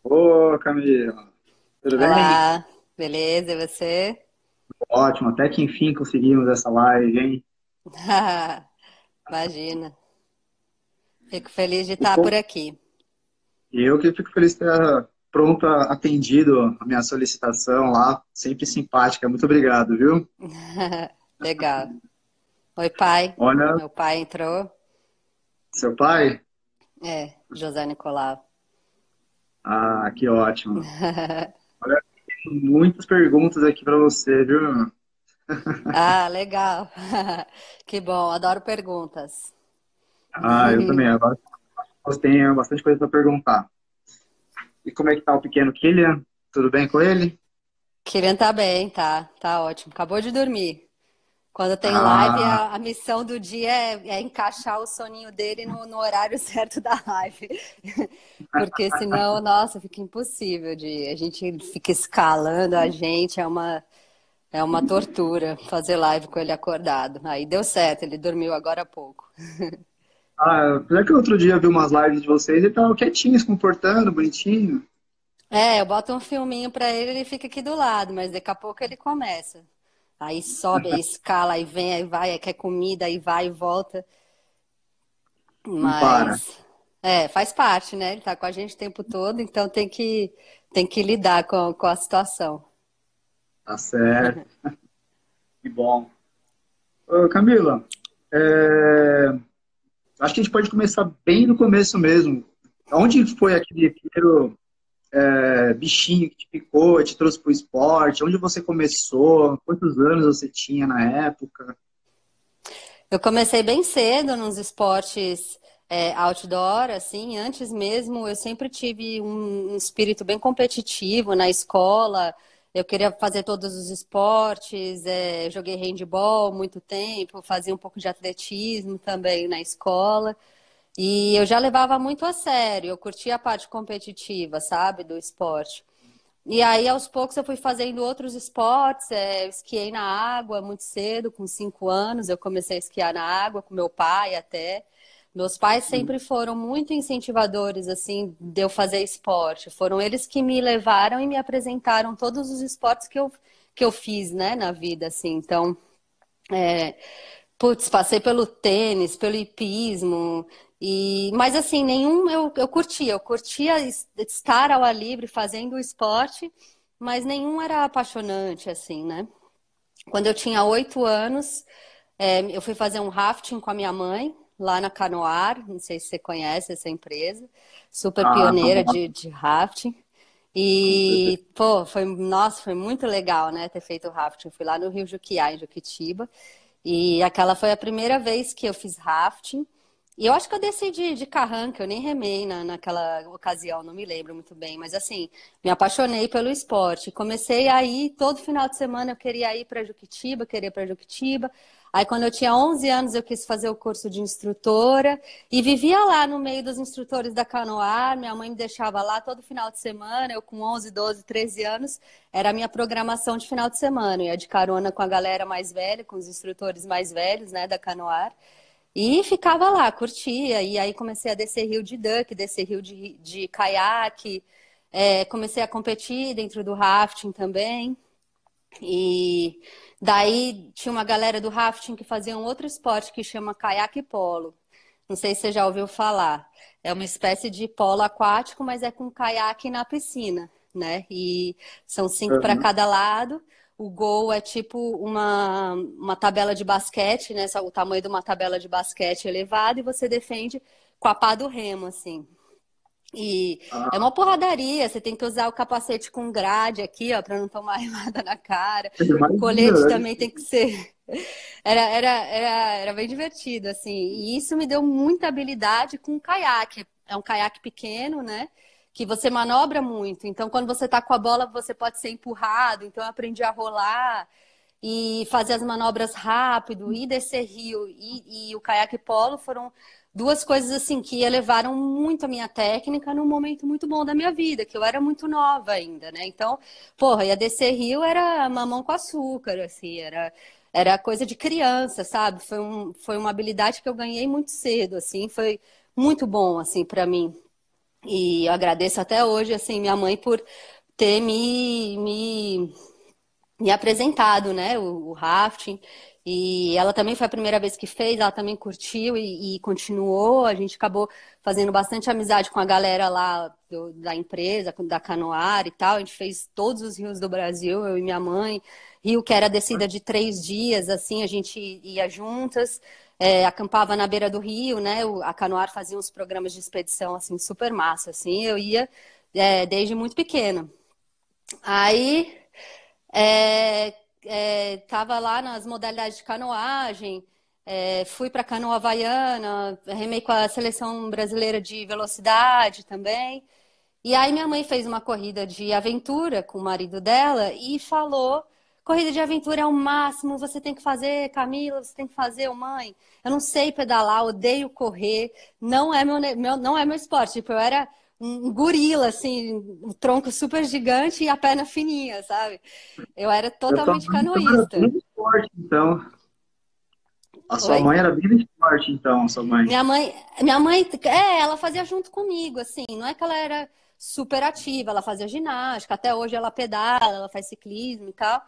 Ô, Camila, tudo bem? Olá, beleza? E você? Ótimo, até que enfim conseguimos essa live, hein? Imagina. Fico feliz de E estar por aqui. eu que fico feliz de ter pronto, atendido a minha solicitação lá, sempre simpática. Muito obrigado, viu? Legal. Oi, pai. Olha, Meu pai entrou. seu pai? José Nicolau. Ah, que ótimo. Olha, tem muitas perguntas aqui para você, viu? Ah, legal. Que bom, adoro perguntas. Ah, eu também. Agora eu tenho bastante coisa para perguntar. E como é que tá o pequeno Killian? Tudo bem com ele? Kylian tá bem, tá ótimo. Acabou de dormir. Quando tem live, Ah, a missão do dia é encaixar o soninho dele no horário certo da live. Porque senão, nossa, fica impossível de. A gente fica escalando a gente, é uma tortura fazer live com ele acordado. Aí deu certo, ele dormiu agora há pouco. apesar que outro dia eu vi umas lives de vocês e tava quietinho, se comportando, bonitinho. Eu boto um filminho pra ele, ele fica aqui do lado, mas daqui a pouco ele começa. Aí sobe, aí escala, aí vem, aí vai, aí quer comida, aí vai e volta. Não para. Mas faz parte, né? Ele tá com a gente o tempo todo, então tem que lidar com a situação. Tá certo. Que bom. Ô, Camila, é, acho que a gente pode começar bem no começo mesmo. Onde foi aquele primeiro bichinho que te picou, te trouxe para o esporte? Onde você começou? Quantos anos você tinha na época? Eu comecei bem cedo nos esportes outdoor, assim, antes mesmo eu sempre tive um espírito bem competitivo na escola. Eu queria fazer todos os esportes, joguei handball muito tempo, fazia um pouco de atletismo também na escola. E eu já levava muito a sério, eu curtia a parte competitiva, sabe, do esporte. E aí, aos poucos, eu fui fazendo outros esportes. Eu esquiei na água muito cedo, com 5 anos. Eu comecei a esquiar na água com meu pai até. Meus pais sempre foram muito incentivadores, assim, de eu fazer esporte. Foram eles que me levaram e me apresentaram todos os esportes que eu fiz, né, na vida, assim. Então, putz, passei pelo tênis, pelo hipismo, mas assim, nenhum eu curtia estar ao ar livre fazendo o esporte, mas nenhum era apaixonante, assim, né? Quando eu tinha 8 anos, eu fui fazer um rafting com a minha mãe, lá na Canoar, não sei se você conhece essa empresa, super Ah, pioneira famosa, de rafting. com certeza. E, pô, nossa, foi muito legal, né, ter feito o rafting. Fui lá no Rio Juquiá, em Juquitiba. E aquela foi a primeira vez que eu fiz rafting. E eu acho que eu desci de carranca, eu nem remei naquela ocasião, não me lembro muito bem. Mas assim, me apaixonei pelo esporte. Comecei a ir, todo final de semana eu queria ir para Juquitiba, queria ir para Juquitiba. Aí, quando eu tinha 11 anos, eu quis fazer o curso de instrutora e vivia lá no meio dos instrutores da Canoar. Minha mãe me deixava lá todo final de semana. Eu, com 11, 12, 13 anos, era a minha programação de final de semana. Eu ia de carona com a galera mais velha, com os instrutores mais velhos, né, da Canoar. E ficava lá, curtia. E aí comecei a descer rio de duck, descer rio de caiaque. Comecei a competir dentro do rafting também. E daí tinha uma galera do rafting que fazia um outro esporte que chama caiaque polo. Não sei se você já ouviu falar. É uma espécie de polo aquático, mas é com caiaque na piscina, né? E são cinco para Aham. cada lado. O gol é tipo uma tabela de basquete, né? O tamanho de uma tabela de basquete elevada, e você defende com a pá do remo, assim. E é Ah, uma porradaria, você tem que usar o capacete com grade aqui, ó, para não tomar remada na cara. O imagina, colete deve também tem que ser. Era bem divertido, assim. E isso me deu muita habilidade com o caiaque. É um caiaque pequeno, né? Que você manobra muito. Então, quando você tá com a bola, você pode ser empurrado. Então, eu aprendi a rolar e fazer as manobras rápido, e descer rio e o caiaque polo foram duas coisas assim que elevaram muito a minha técnica num momento muito bom da minha vida, que eu era muito nova ainda, né? Então, porra, ia descer rio era mamão com açúcar, assim, era coisa de criança, sabe? Foi uma habilidade que eu ganhei muito cedo, assim, foi muito bom, assim, para mim. E eu agradeço até hoje, assim, minha mãe por ter me apresentado, né, o rafting. E ela também foi a primeira vez que fez, ela também curtiu e continuou. A gente acabou fazendo bastante amizade com a galera lá da empresa, da Canoar e tal. A gente fez todos os rios do Brasil, eu e minha mãe. Rio que era descida de 3 dias, assim, a gente ia juntas. Acampava na beira do rio, né? A Canoar fazia uns programas de expedição, assim, super massa, assim. Eu ia desde muito pequena. Aí tava lá nas modalidades de canoagem, fui para canoa havaiana, remei com a seleção brasileira de velocidade também. E aí minha mãe fez uma corrida de aventura com o marido dela e falou: corrida de aventura é o máximo, você tem que fazer, Camila, você tem que fazer, ô mãe. Eu não sei pedalar, odeio correr, não é não é meu esporte. Tipo, eu era um gorila, assim, um tronco super gigante e a perna fininha, sabe? Eu era A sua totalmente mãe então era bem canoísta. do esporte, então. A sua Oi? mãe era bem do esporte, então, a sua mãe. Minha mãe, ela fazia junto comigo, assim, não é que ela era super ativa, ela fazia ginástica, até hoje ela pedala, ela faz ciclismo e tal,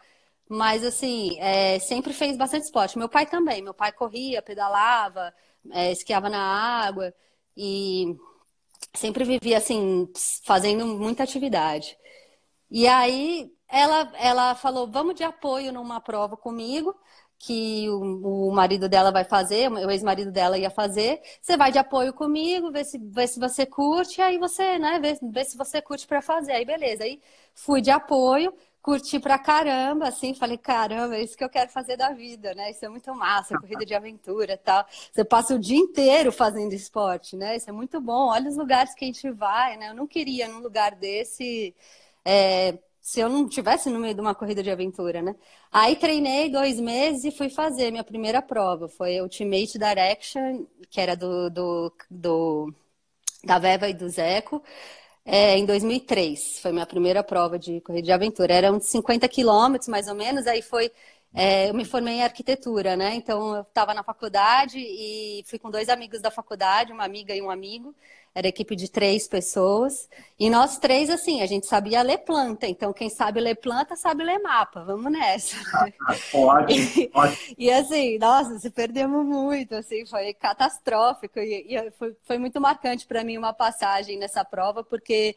mas assim, sempre fez bastante esporte. Meu pai também, meu pai corria, pedalava, esquiava na água e sempre vivia assim, fazendo muita atividade. E aí ela falou: vamos de apoio numa prova comigo, que o marido dela vai fazer, o ex-marido dela ia fazer. Você vai de apoio comigo, vê se você curte, aí você, né, vê se você curte para fazer. Aí beleza. Aí fui de apoio, curti pra caramba, assim, falei: caramba, é isso que eu quero fazer da vida, né? Isso é muito massa, corrida de aventura e tal. Você passa o dia inteiro fazendo esporte, né? Isso é muito bom. Olha os lugares que a gente vai, né? Eu não queria num lugar desse se eu não tivesse no meio de uma corrida de aventura, né? Aí treinei 2 meses e fui fazer minha primeira prova. Foi Ultimate Direction, que era da Veva e do Zeco, em 2003. Foi minha primeira prova de corrida de aventura. Era uns 50 quilômetros, mais ou menos. Aí eu me formei em arquitetura, né? Então eu estava na faculdade e fui com 2 amigos da faculdade, uma amiga e um amigo. Era equipe de 3 pessoas. E nós três, assim, a gente sabia ler planta. Então, quem sabe ler planta, sabe ler mapa. Vamos nessa. Ótimo, E, ótimo. e, assim, nossa, se perdemos muito, assim, foi catastrófico. E foi muito marcante para mim uma passagem nessa prova, porque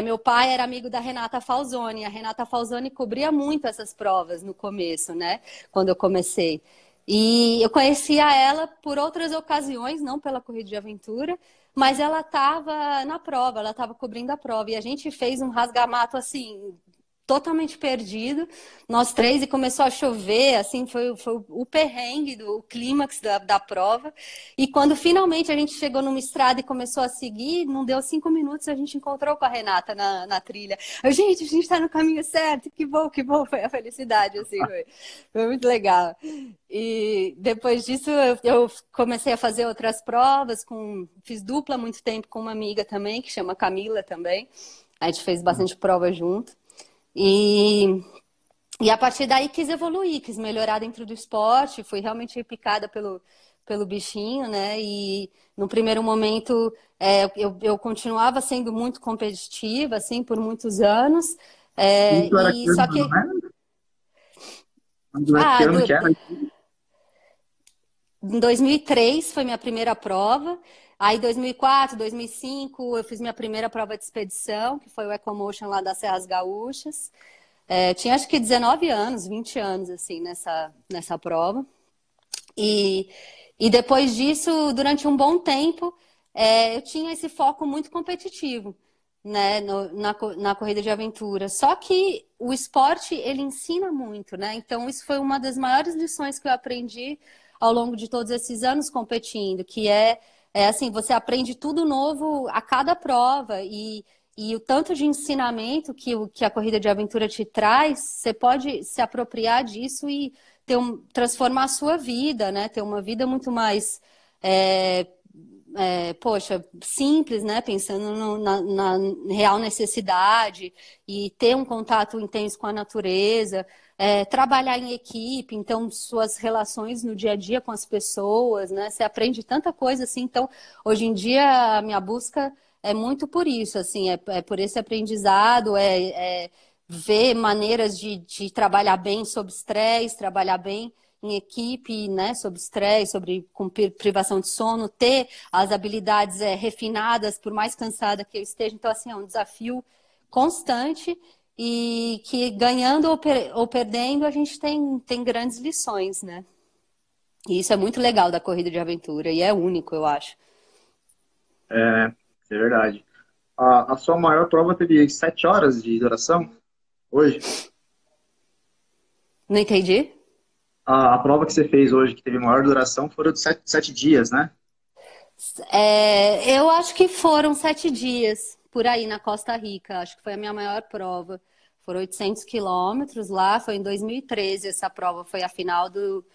meu pai era amigo da Renata Falzoni. A Renata Falzoni cobria muito essas provas no começo, né? Quando eu comecei. E eu conhecia ela por outras ocasiões, não pela corrida de aventura, mas ela estava na prova, ela estava cobrindo a prova. E a gente fez um rasgamato assim, totalmente perdido, nós três, e começou a chover, assim, foi o perrengue, o clímax da prova. E quando finalmente a gente chegou numa estrada e começou a seguir, não deu 5 minutos, a gente encontrou com a Renata na trilha. Gente, a gente está no caminho certo, que bom, foi a felicidade, assim, foi muito legal. E depois disso eu comecei a fazer outras provas, fiz dupla há muito tempo com uma amiga também, que chama Camila também. A gente fez bastante prova junto. E, e a partir daí quis evoluir, quis melhorar dentro do esporte, fui realmente picada pelo bichinho, né? E no primeiro momento eu continuava sendo muito competitiva, assim, por muitos anos. Isso era que E só ano, que não era? Que ah, ano do, que era? em 2003 foi minha primeira prova. Aí, 2004, 2005, eu fiz minha primeira prova de expedição, que foi o EcoMotion lá das Serras Gaúchas. Tinha acho que 19 anos, 20 anos, assim, nessa prova. E, e depois disso, durante um bom tempo, eu tinha esse foco muito competitivo, né, na corrida de aventura. Só que o esporte, ele ensina muito, né? Então, isso foi uma das maiores lições que eu aprendi ao longo de todos esses anos competindo, que é assim, você aprende tudo novo a cada prova e o tanto de ensinamento que a corrida de aventura te traz, você pode se apropriar disso e transformar a sua vida, né? Ter uma vida muito mais, poxa, simples, né? Pensando na real necessidade e ter um contato intenso com a natureza, trabalhar em equipe, então suas relações no dia a dia com as pessoas, né? Você aprende tanta coisa assim. Então, hoje em dia, a minha busca é muito por isso, assim, é por esse aprendizado, ver maneiras de trabalhar bem sob estresse, trabalhar bem em equipe, né, sob estresse, com privação de sono, ter as habilidades refinadas, por mais cansada que eu esteja. Então, assim, é um desafio constante e que ganhando ou perdendo a gente tem grandes lições, né? E isso é muito legal da corrida de aventura e é único, eu acho. É, é verdade. A sua maior prova teve 7 horas de duração hoje? Não entendi? A prova que você fez hoje, que teve maior duração, foram de 7 dias, né? Eu acho que foram 7 dias por aí na Costa Rica. Acho que foi a minha maior prova. Foram 800 quilômetros lá. Foi em 2013 essa prova. Foi a final do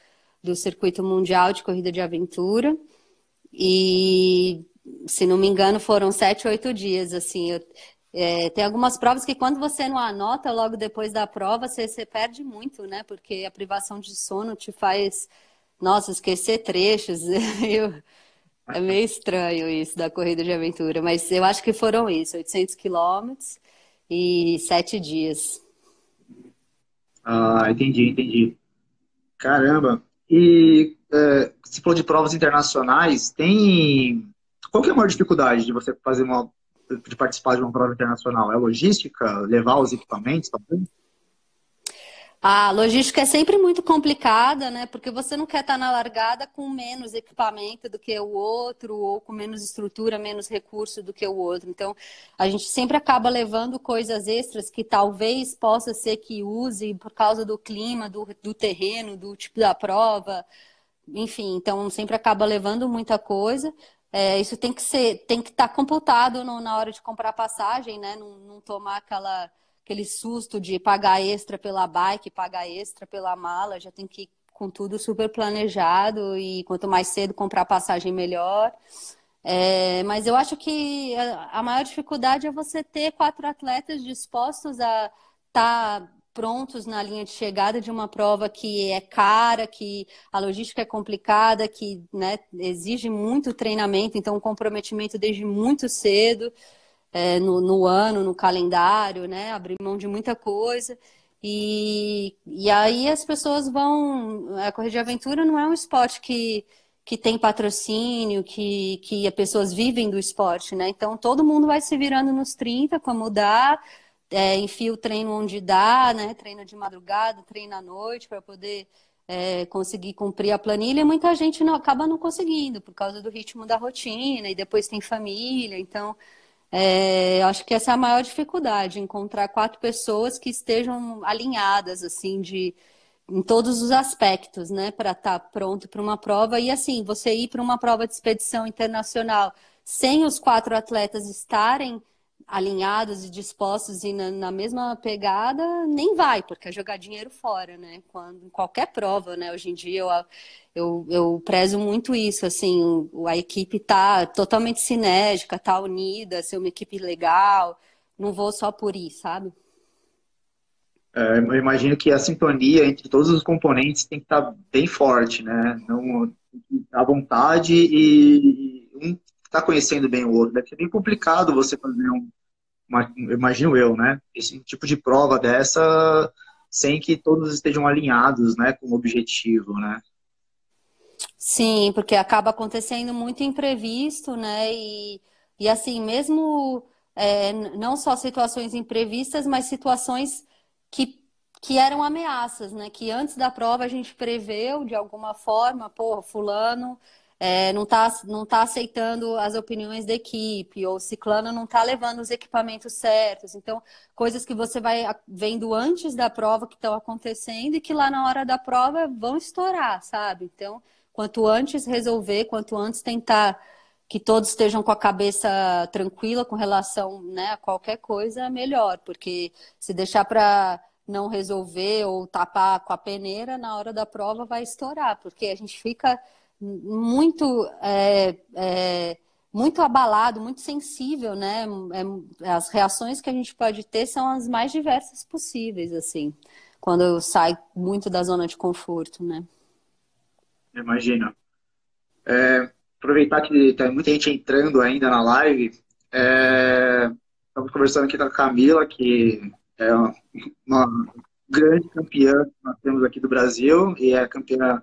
Circuito Mundial de Corrida de Aventura. E, se não me engano, foram 7, 8 dias. Assim, tem algumas provas que quando você não anota logo depois da prova, você perde muito, né? Porque a privação de sono te faz, nossa, esquecer trechos. É meio estranho isso da corrida de aventura, mas eu acho que foram isso, 800 quilômetros e 7 dias. Ah, entendi, entendi. Caramba. E você falou de provas internacionais, tem. Qual que é a maior dificuldade de você de participar de uma prova internacional? É a logística? Levar os equipamentos, talvez? A logística é sempre muito complicada, né? Porque você não quer estar na largada com menos equipamento do que o outro, ou com menos estrutura, menos recurso do que o outro. Então, a gente sempre acaba levando coisas extras que talvez possa ser que use por causa do clima, do terreno, do tipo da prova. Enfim, então sempre acaba levando muita coisa. Isso tem que estar computado na hora de comprar passagem, né? Não tomar aquele susto de pagar extra pela bike, pagar extra pela mala, já tem que ir com tudo super planejado e quanto mais cedo comprar passagem, melhor. Mas eu acho que a maior dificuldade é você ter 4 atletas dispostos a estar prontos na linha de chegada de uma prova que é cara, que a logística é complicada, que, né, exige muito treinamento, então um comprometimento desde muito cedo, no ano, no calendário, né, abrir mão de muita coisa. E aí as pessoas vão. A corrida de aventura não é um esporte que tem patrocínio, que as pessoas vivem do esporte, né? Então todo mundo vai se virando nos 30 para mudar, enfia o treino onde dá, né? Treina de madrugada, treina à noite para poder conseguir cumprir a planilha. E muita gente acaba não conseguindo por causa do ritmo da rotina, e depois tem família, então. Acho que essa é a maior dificuldade, encontrar 4 pessoas que estejam alinhadas, assim, em todos os aspectos, né, para estar pronto para uma prova. E assim, você ir para uma prova de expedição internacional sem os 4 atletas estarem alinhados e dispostos e na mesma pegada, nem vai, porque é jogar dinheiro fora, né? Em qualquer prova, né? Hoje em dia eu prezo muito isso, assim, a equipe tá totalmente sinérgica, tá unida, ser uma equipe legal, não vou só por ir, sabe? Eu imagino que a sintonia entre todos os componentes tem que estar bem forte, né? Não à vontade e um está conhecendo bem o outro. Deve ser bem complicado você fazer imagino eu, né? Esse tipo de prova dessa sem que todos estejam alinhados, né, com o objetivo, né? Sim, porque acaba acontecendo muito imprevisto, né? E assim, mesmo não só situações imprevistas, mas situações que, que eram ameaças, né? Que antes da prova a gente preveu de alguma forma, pô, fulano não tá aceitando as opiniões da equipe, ou ciclano não tá levando os equipamentos certos. Então, coisas que você vai vendo antes da prova que estão acontecendo e que lá na hora da prova vão estourar, sabe? Então, quanto antes resolver, quanto antes tentar que todos estejam com a cabeça tranquila com relação, né, a qualquer coisa, melhor, porque se deixar para não resolver ou tapar com a peneira, na hora da prova vai estourar, porque a gente fica muito muito abalado, muito sensível, né? As reações que a gente pode ter são as mais diversas possíveis, assim, quando sai muito da zona de conforto, né? Imagina. Aproveitar que tem muita gente entrando ainda na live, Estamos conversando aqui com a Camila, que é uma grande campeã que nós temos aqui do Brasil e é campeã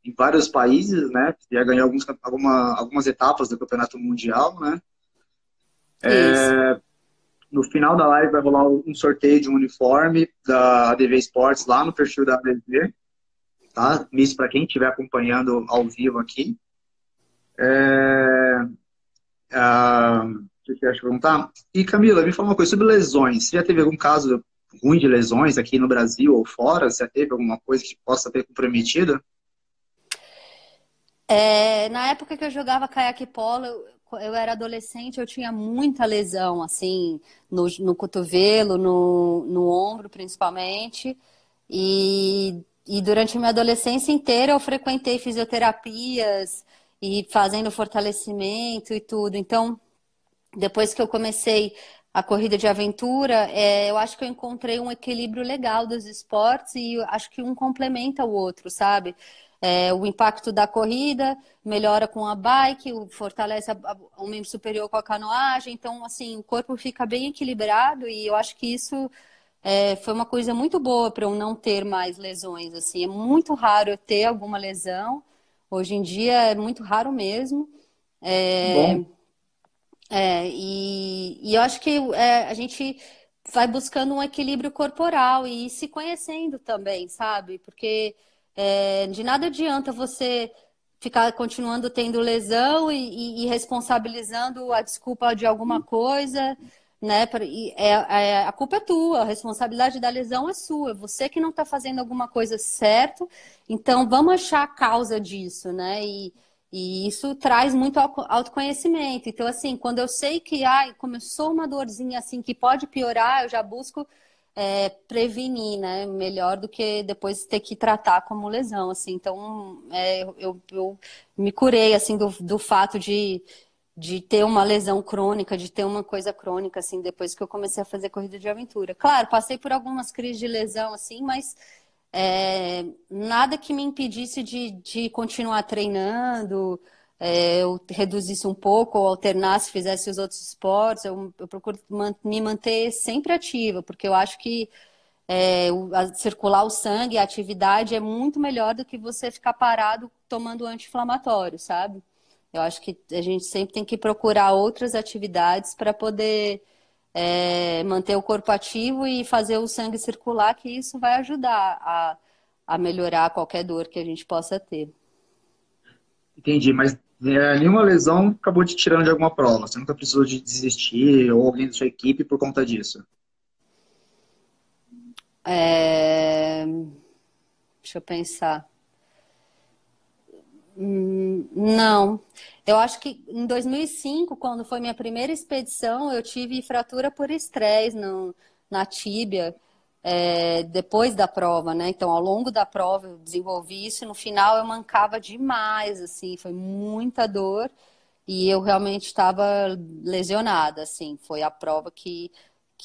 em vários países, né? Já ganhou algumas etapas do Campeonato Mundial, né? Isso. No final da live vai rolar um sorteio de um uniforme da ADV Esportes lá no perfil da ADV, tá? Isso para quem estiver acompanhando ao vivo aqui. O que eu ia te perguntar? E Camila, me fala uma coisa sobre lesões. Você já teve algum caso ruim de lesões aqui no Brasil ou fora? Você já teve alguma coisa que possa ter comprometido? Na época que eu jogava caiaque polo, eu era adolescente, eu tinha muita lesão, assim, no cotovelo, no ombro, principalmente. E durante a minha adolescência inteira eu frequentei fisioterapias e fazendo fortalecimento e tudo. Então, depois que eu comecei a corrida de aventura, eu acho que eu encontrei um equilíbrio legal dos esportes e eu acho que um complementa o outro, sabe? O impacto da corrida melhora com a bike, fortalece o membro superior com a canoagem. Então, assim, o corpo fica bem equilibrado e eu acho que isso foi uma coisa muito boa para eu não ter mais lesões. Assim, é muito raro eu ter alguma lesão. Hoje em dia é muito raro mesmo. Que bom. E eu acho que a gente vai buscando um equilíbrio corporal e se conhecendo também, sabe? Porque de nada adianta você ficar continuando tendo lesão e responsabilizando a desculpa de alguma coisa, né? A culpa é tua, a responsabilidade da lesão é sua, você que não está fazendo alguma coisa certo, então vamos achar a causa disso, né? E isso traz muito autoconhecimento. Então, assim, quando eu sei que começou uma dorzinha assim que pode piorar, eu já busco prevenir, né? Melhor do que depois ter que tratar como lesão, assim. Então, eu me curei, assim, do fato de ter uma lesão crônica, de ter uma coisa crônica, assim, depois que eu comecei a fazer corrida de aventura. Claro, passei por algumas crises de lesão, assim, mas nada que me impedisse de continuar treinando, eu reduzisse um pouco ou alternasse, fizesse os outros esportes. Eu procuro me manter sempre ativa, porque eu acho que circular o sangue, a atividade é muito melhor do que você ficar parado tomando anti-inflamatório, sabe? Eu acho que a gente sempre tem que procurar outras atividades para poder manter o corpo ativo e fazer o sangue circular, que isso vai ajudar a melhorar qualquer dor que a gente possa ter. Entendi, mas nenhuma lesão acabou te tirando de alguma prova. Você nunca precisou de desistir ou alguém da sua equipe por conta disso. É, Deixa eu pensar. Não. Eu acho que em 2005, quando foi minha primeira expedição, eu tive fratura por estresse na tíbia, depois da prova, né? Então, ao longo da prova, eu desenvolvi isso. E no final, eu mancava demais, assim, foi muita dor. E eu realmente estava lesionada, assim. Foi a prova que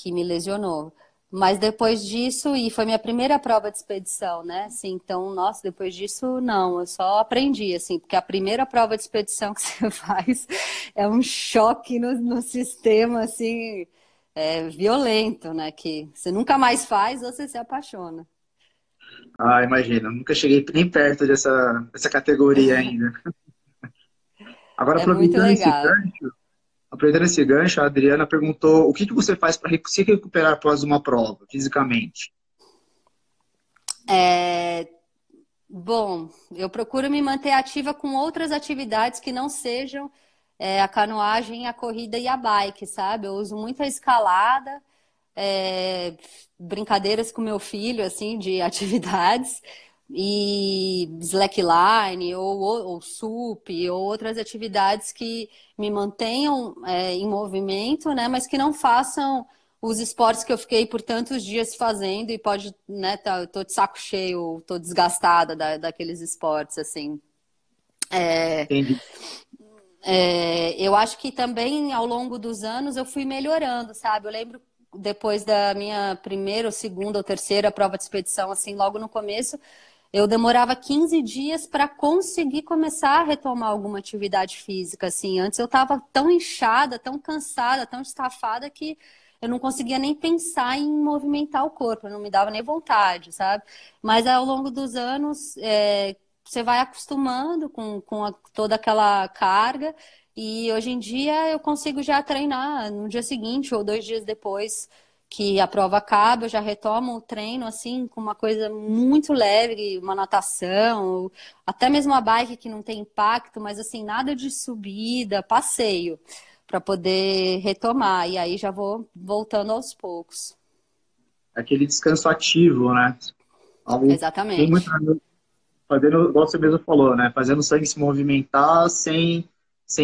me lesionou. Mas depois disso, e foi minha primeira prova de expedição, né? Assim, então, nossa, depois disso, não, eu só aprendi, assim, porque a primeira prova de expedição que você faz é um choque no sistema, assim, violento, né? Que você nunca mais faz ou você se apaixona. Ah, imagina, nunca cheguei nem perto dessa categoria ainda. Agora, É muito legal. aproveitando esse gancho, a Adriana perguntou o que que você faz para se recuperar após uma prova, fisicamente? É, Bom, eu procuro me manter ativa com outras atividades que não sejam a canoagem, a corrida e a bike, sabe? Eu uso muito a escalada, é, brincadeiras com meu filho, assim, de atividades, e slackline, ou sup, ou outras atividades que me mantenham em movimento, né? Mas que não façam os esportes que eu fiquei por tantos dias fazendo e pode, né, eu tô de saco cheio, tô desgastada daqueles esportes, assim. Entendi. Eu acho que também ao longo dos anos eu fui melhorando, sabe? Eu lembro depois da minha primeira, ou segunda ou terceira prova de expedição, assim, logo no começo, eu demorava 15 dias para conseguir começar a retomar alguma atividade física, assim. Antes eu estava tão inchada, tão cansada, tão estafada que eu não conseguia nem pensar em movimentar o corpo, não me dava nem vontade, sabe? Mas ao longo dos anos, você vai acostumando com toda aquela carga e hoje em dia eu consigo já treinar no dia seguinte ou 2 dias depois que a prova acaba, eu já retomo o treino, assim, com uma coisa muito leve, uma natação, até mesmo a bike que não tem impacto, mas assim, nada de subida, passeio, para poder retomar. E aí já vou voltando aos poucos. Aquele descanso ativo, né? Algo tem muito Exatamente. fazendo, igual você mesmo falou, né? Fazendo o sangue se movimentar sem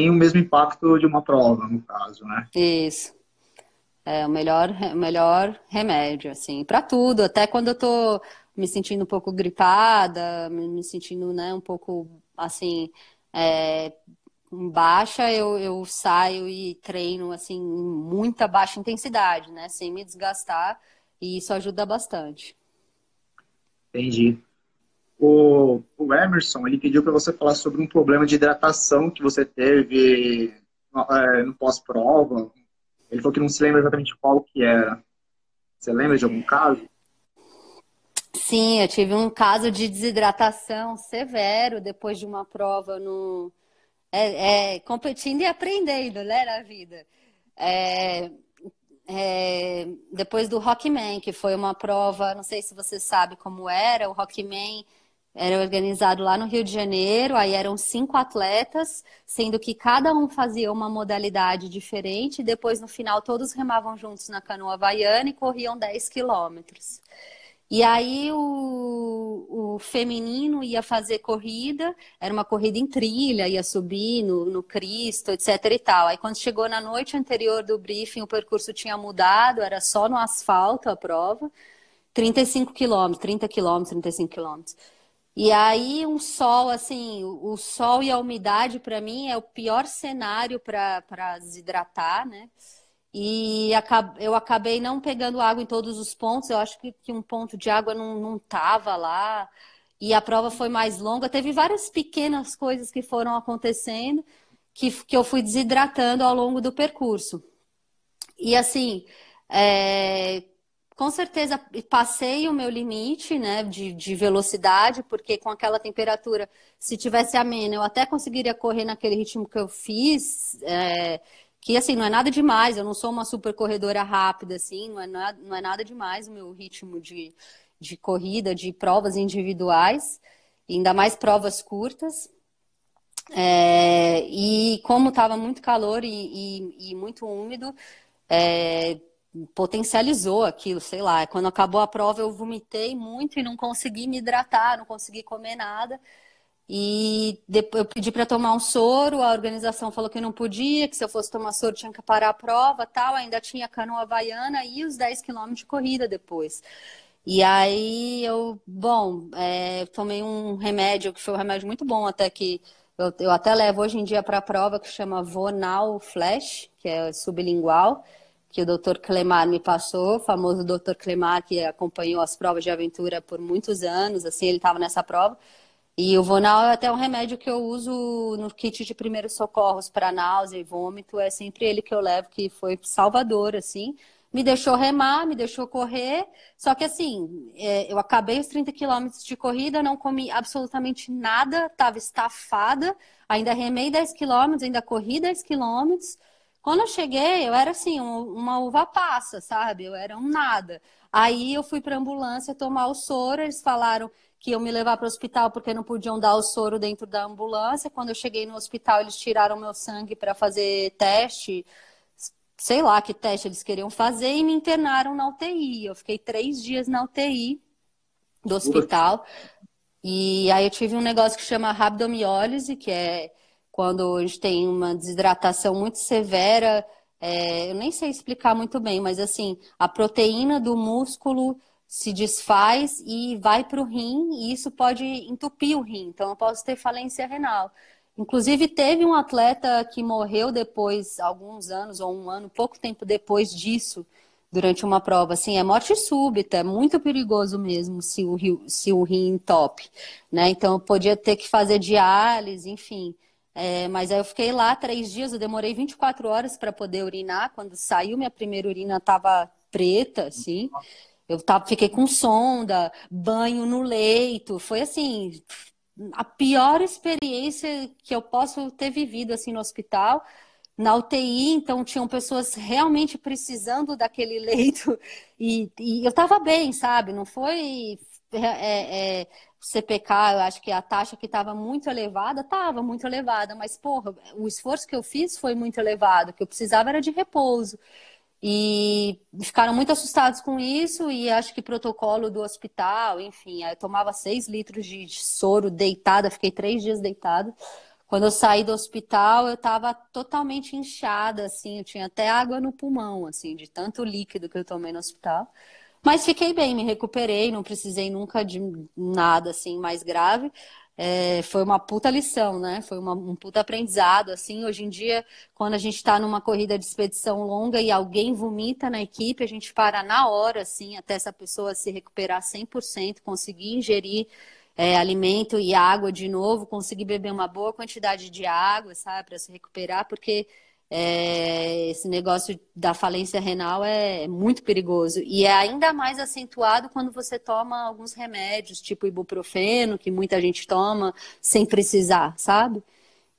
o mesmo impacto de uma prova, no caso, né? Isso. É o melhor remédio, assim, para tudo. Até quando eu tô me sentindo um pouco gripada, me sentindo, né, um pouco, assim, é, baixa, eu saio e treino, assim, em muita baixa intensidade, né, sem me desgastar. E isso ajuda bastante. Entendi. O Emerson, ele pediu para você falar sobre um problema de hidratação que você teve no pós-prova. Ele falou que não se lembra exatamente qual que era. Você lembra de algum caso? Sim, eu tive um caso de desidratação severo depois de uma prova no competindo e aprendendo, né, na vida. É, depois do Rockman, que foi uma prova, não sei se você sabe como era, o Rockman era organizado lá no Rio de Janeiro, aí eram 5 atletas, sendo que cada um fazia uma modalidade diferente, e depois no final todos remavam juntos na canoa havaiana e corriam 10 quilômetros. E aí o feminino ia fazer corrida, era uma corrida em trilha, ia subir no Cristo, etc e tal. Aí quando chegou na noite anterior do briefing, o percurso tinha mudado, era só no asfalto a prova, 35 quilômetros, 30 quilômetros, 35 quilômetros. E aí um sol, assim, o sol e a umidade para mim é o pior cenário para desidratar, né? E eu acabei não pegando água em todos os pontos. Eu acho que um ponto de água não tava lá. E a prova foi mais longa. Teve várias pequenas coisas que foram acontecendo que eu fui desidratando ao longo do percurso. E assim, é, com certeza passei o meu limite, né, de velocidade, porque com aquela temperatura, se tivesse amena, eu até conseguiria correr naquele ritmo que eu fiz, que assim, não é nada demais, eu não sou uma super corredora rápida, assim, não é nada demais o meu ritmo de corrida, de provas individuais, ainda mais provas curtas. E como estava muito calor e muito úmido, é, potencializou aquilo, sei lá. Quando acabou a prova, eu vomitei muito e não consegui me hidratar, não consegui comer nada. E depois eu pedi para tomar um soro, a organização falou que não podia, que se eu fosse tomar soro tinha que parar a prova, tal. Ainda tinha a canoa havaiana e os 10 quilômetros de corrida depois. E aí bom, tomei um remédio que foi um remédio muito bom, até que eu até levo hoje em dia para a prova, que chama Vonal Flash, que é sublingual, que o Dr. Clemar me passou, o famoso Dr. Clemar que acompanhou as provas de aventura por muitos anos, assim, ele estava nessa prova. E o Vonal é até um remédio que eu uso no kit de primeiros socorros para náusea e vômito. É sempre ele que eu levo, que foi salvador, assim. Me deixou remar, me deixou correr. Só que, assim, eu acabei os 30 quilômetros de corrida, não comi absolutamente nada, estava estafada. Ainda remei 10 quilômetros, ainda corri 10 quilômetros. Quando eu cheguei, eu era, assim, uma uva passa, sabe? Eu era um nada. Aí eu fui para a ambulância tomar o soro, eles falaram que iam me levar para o hospital porque não podiam dar o soro dentro da ambulância. Quando eu cheguei no hospital, eles tiraram meu sangue para fazer teste, sei lá que teste eles queriam fazer, e me internaram na UTI. Eu fiquei 3 dias na UTI do Putz, hospital. E aí eu tive um negócio que chama rabdomiólise, que é quando a gente tem uma desidratação muito severa. Eu nem sei explicar muito bem, mas assim, a proteína do músculo se desfaz e vai para o rim, e isso pode entupir o rim. Então eu posso ter falência renal. Inclusive, teve um atleta que morreu depois, alguns anos, ou um ano, pouco tempo depois disso, durante uma prova, assim, é morte súbita, é muito perigoso mesmo se o rim entope, né? Então eu podia ter que fazer diálise, enfim. Mas aí eu fiquei lá 3 dias, eu demorei 24 horas para poder urinar. Quando saiu minha primeira urina, estava preta, assim. Fiquei com sonda, banho no leito. Foi assim, a pior experiência que eu posso ter vivido assim no hospital. Na UTI, então tinham pessoas realmente precisando daquele leito e eu estava bem, sabe? Não foi CPK, eu acho que a taxa que estava muito elevada, mas porra, o esforço que eu fiz foi muito elevado, o que eu precisava era de repouso. E ficaram muito assustados com isso, e acho que protocolo do hospital, enfim, eu tomava 6 litros de soro deitada, fiquei 3 dias deitada. Quando eu saí do hospital, eu estava totalmente inchada, assim, eu tinha até água no pulmão, assim, de tanto líquido que eu tomei no hospital. Mas fiquei bem, me recuperei, não precisei nunca de nada, assim, mais grave. Foi uma puta lição, né? Foi um puta aprendizado, assim. Hoje em dia, quando a gente está numa corrida de expedição longa e alguém vomita na equipe, a gente para na hora, assim, até essa pessoa se recuperar 100%, conseguir ingerir alimento e água de novo, conseguir beber uma boa quantidade de água, sabe, para se recuperar, porque esse negócio da falência renal é muito perigoso. E é ainda mais acentuado quando você toma alguns remédios, tipo ibuprofeno, que muita gente toma sem precisar, sabe? Uhum.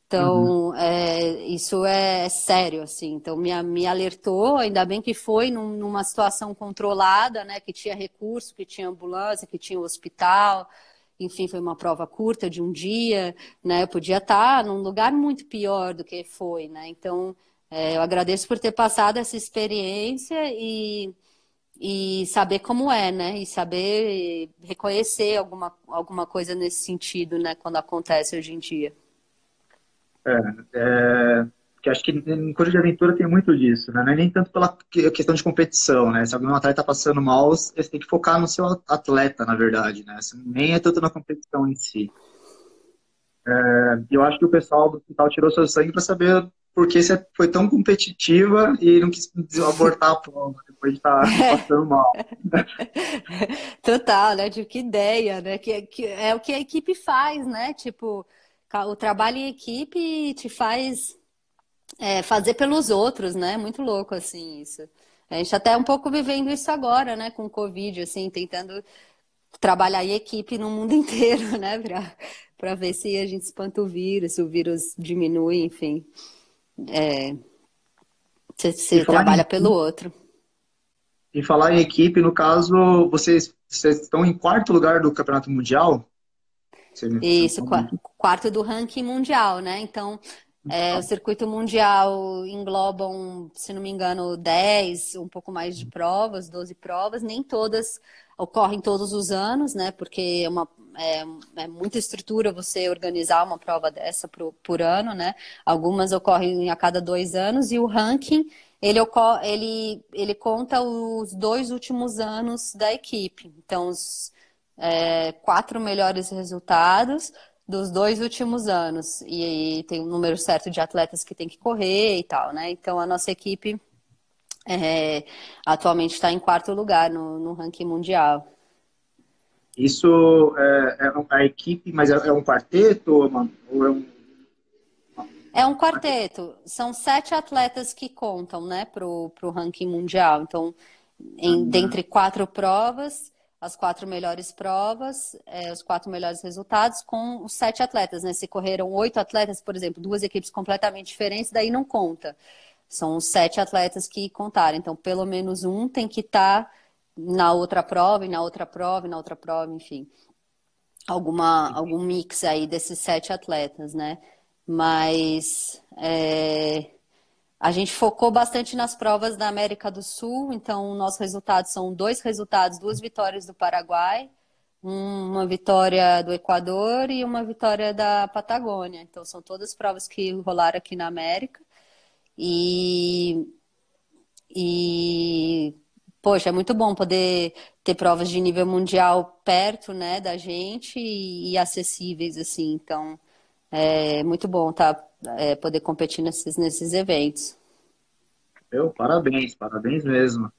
Então, isso é sério, assim. Então, me alertou, ainda bem que foi numa situação controlada, né? Que tinha recurso, que tinha ambulância, que tinha hospital. Enfim, foi uma prova curta de um dia, né? Eu podia estar num lugar muito pior do que foi, né? Então, eu agradeço por ter passado essa experiência e saber como é, né? E saber reconhecer alguma coisa nesse sentido, né? Quando acontece hoje em dia. Que acho que em corrida de aventura tem muito disso, né? Não é nem tanto pela questão de competição, né? Se algum atleta está passando mal, você tem que focar no seu atleta, na verdade, né? Assim, nem é tanto na competição em si. E eu acho que o pessoal do hospital tirou seu sangue para saber por que você foi tão competitiva e não quis abortar a prova depois de estar passando mal. Total, né? Tipo, que ideia, né? Que é o que a equipe faz, né? Tipo, o trabalho em equipe te faz fazer pelos outros, né? Muito louco, assim, isso. A gente até é um pouco vivendo isso agora, né? Com o Covid, assim, tentando trabalhar em equipe no mundo inteiro, né? Pra ver se a gente espanta o vírus, se o vírus diminui, enfim. E Você falar trabalha em, pelo outro. e falar em equipe, no caso, vocês estão em quarto lugar do Campeonato Mundial? Você me Isso, falou aqui. quarto do ranking mundial, né? Então, o circuito mundial engloba, se não me engano, 10, um pouco mais de provas, 12 provas. Nem todas ocorrem todos os anos, né? Porque é muita estrutura você organizar uma prova dessa por ano, né? Algumas ocorrem a cada 2 anos e o ranking ele conta os 2 últimos anos da equipe. Então, os 4 melhores resultados dos 2 últimos anos. E tem um número certo de atletas que tem que correr e tal, né? Então a nossa equipe atualmente está em quarto lugar no ranking mundial. Isso é a equipe, mas é um quarteto ou é um É um quarteto, são 7 atletas que contam, né, pro ranking mundial. Então, dentre 4 provas, as 4 melhores provas, os 4 melhores resultados com os 7 atletas, né? Se correram 8 atletas, por exemplo, 2 equipes completamente diferentes, daí não conta. São os 7 atletas que contaram. Então, pelo menos um tem que estar na outra prova, e na outra prova, e na outra prova, enfim. Algum mix aí desses 7 atletas, né? Mas a gente focou bastante nas provas da América do Sul, então o nosso resultado são 2 resultados, 2 vitórias do Paraguai, uma vitória do Equador e uma vitória da Patagônia. Então são todas provas que rolaram aqui na América. E, poxa, é muito bom poder ter provas de nível mundial perto, né, da gente e acessíveis, assim. Então, é muito bom poder competir nesses eventos. parabéns, parabéns mesmo.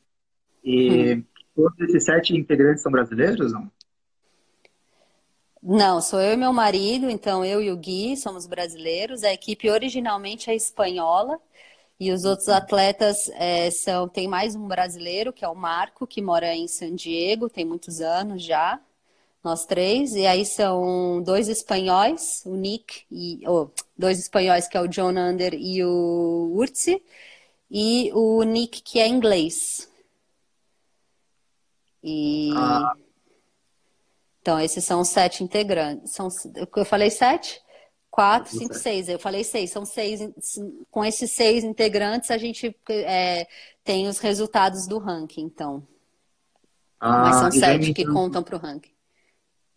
E todos esses 7 integrantes são brasileiros, não? Não, sou eu e meu marido, então eu e o Gui somos brasileiros. A equipe originalmente é espanhola e os outros atletas tem mais um brasileiro, que é o Marco, que mora em San Diego, tem muitos anos já, nós três. E aí são dois espanhóis, o Nick dois espanhóis que é o John Under e o Urtzi, e o Nick que é inglês. E Ah, então, esses são os 7 integrantes. Eu falei 7? 4, 5, 7. 6. Eu falei 6. São 6. Com esses 6 integrantes, a gente tem os resultados do ranking, então. Mas são E já 7 que emendando, contam para o ranking.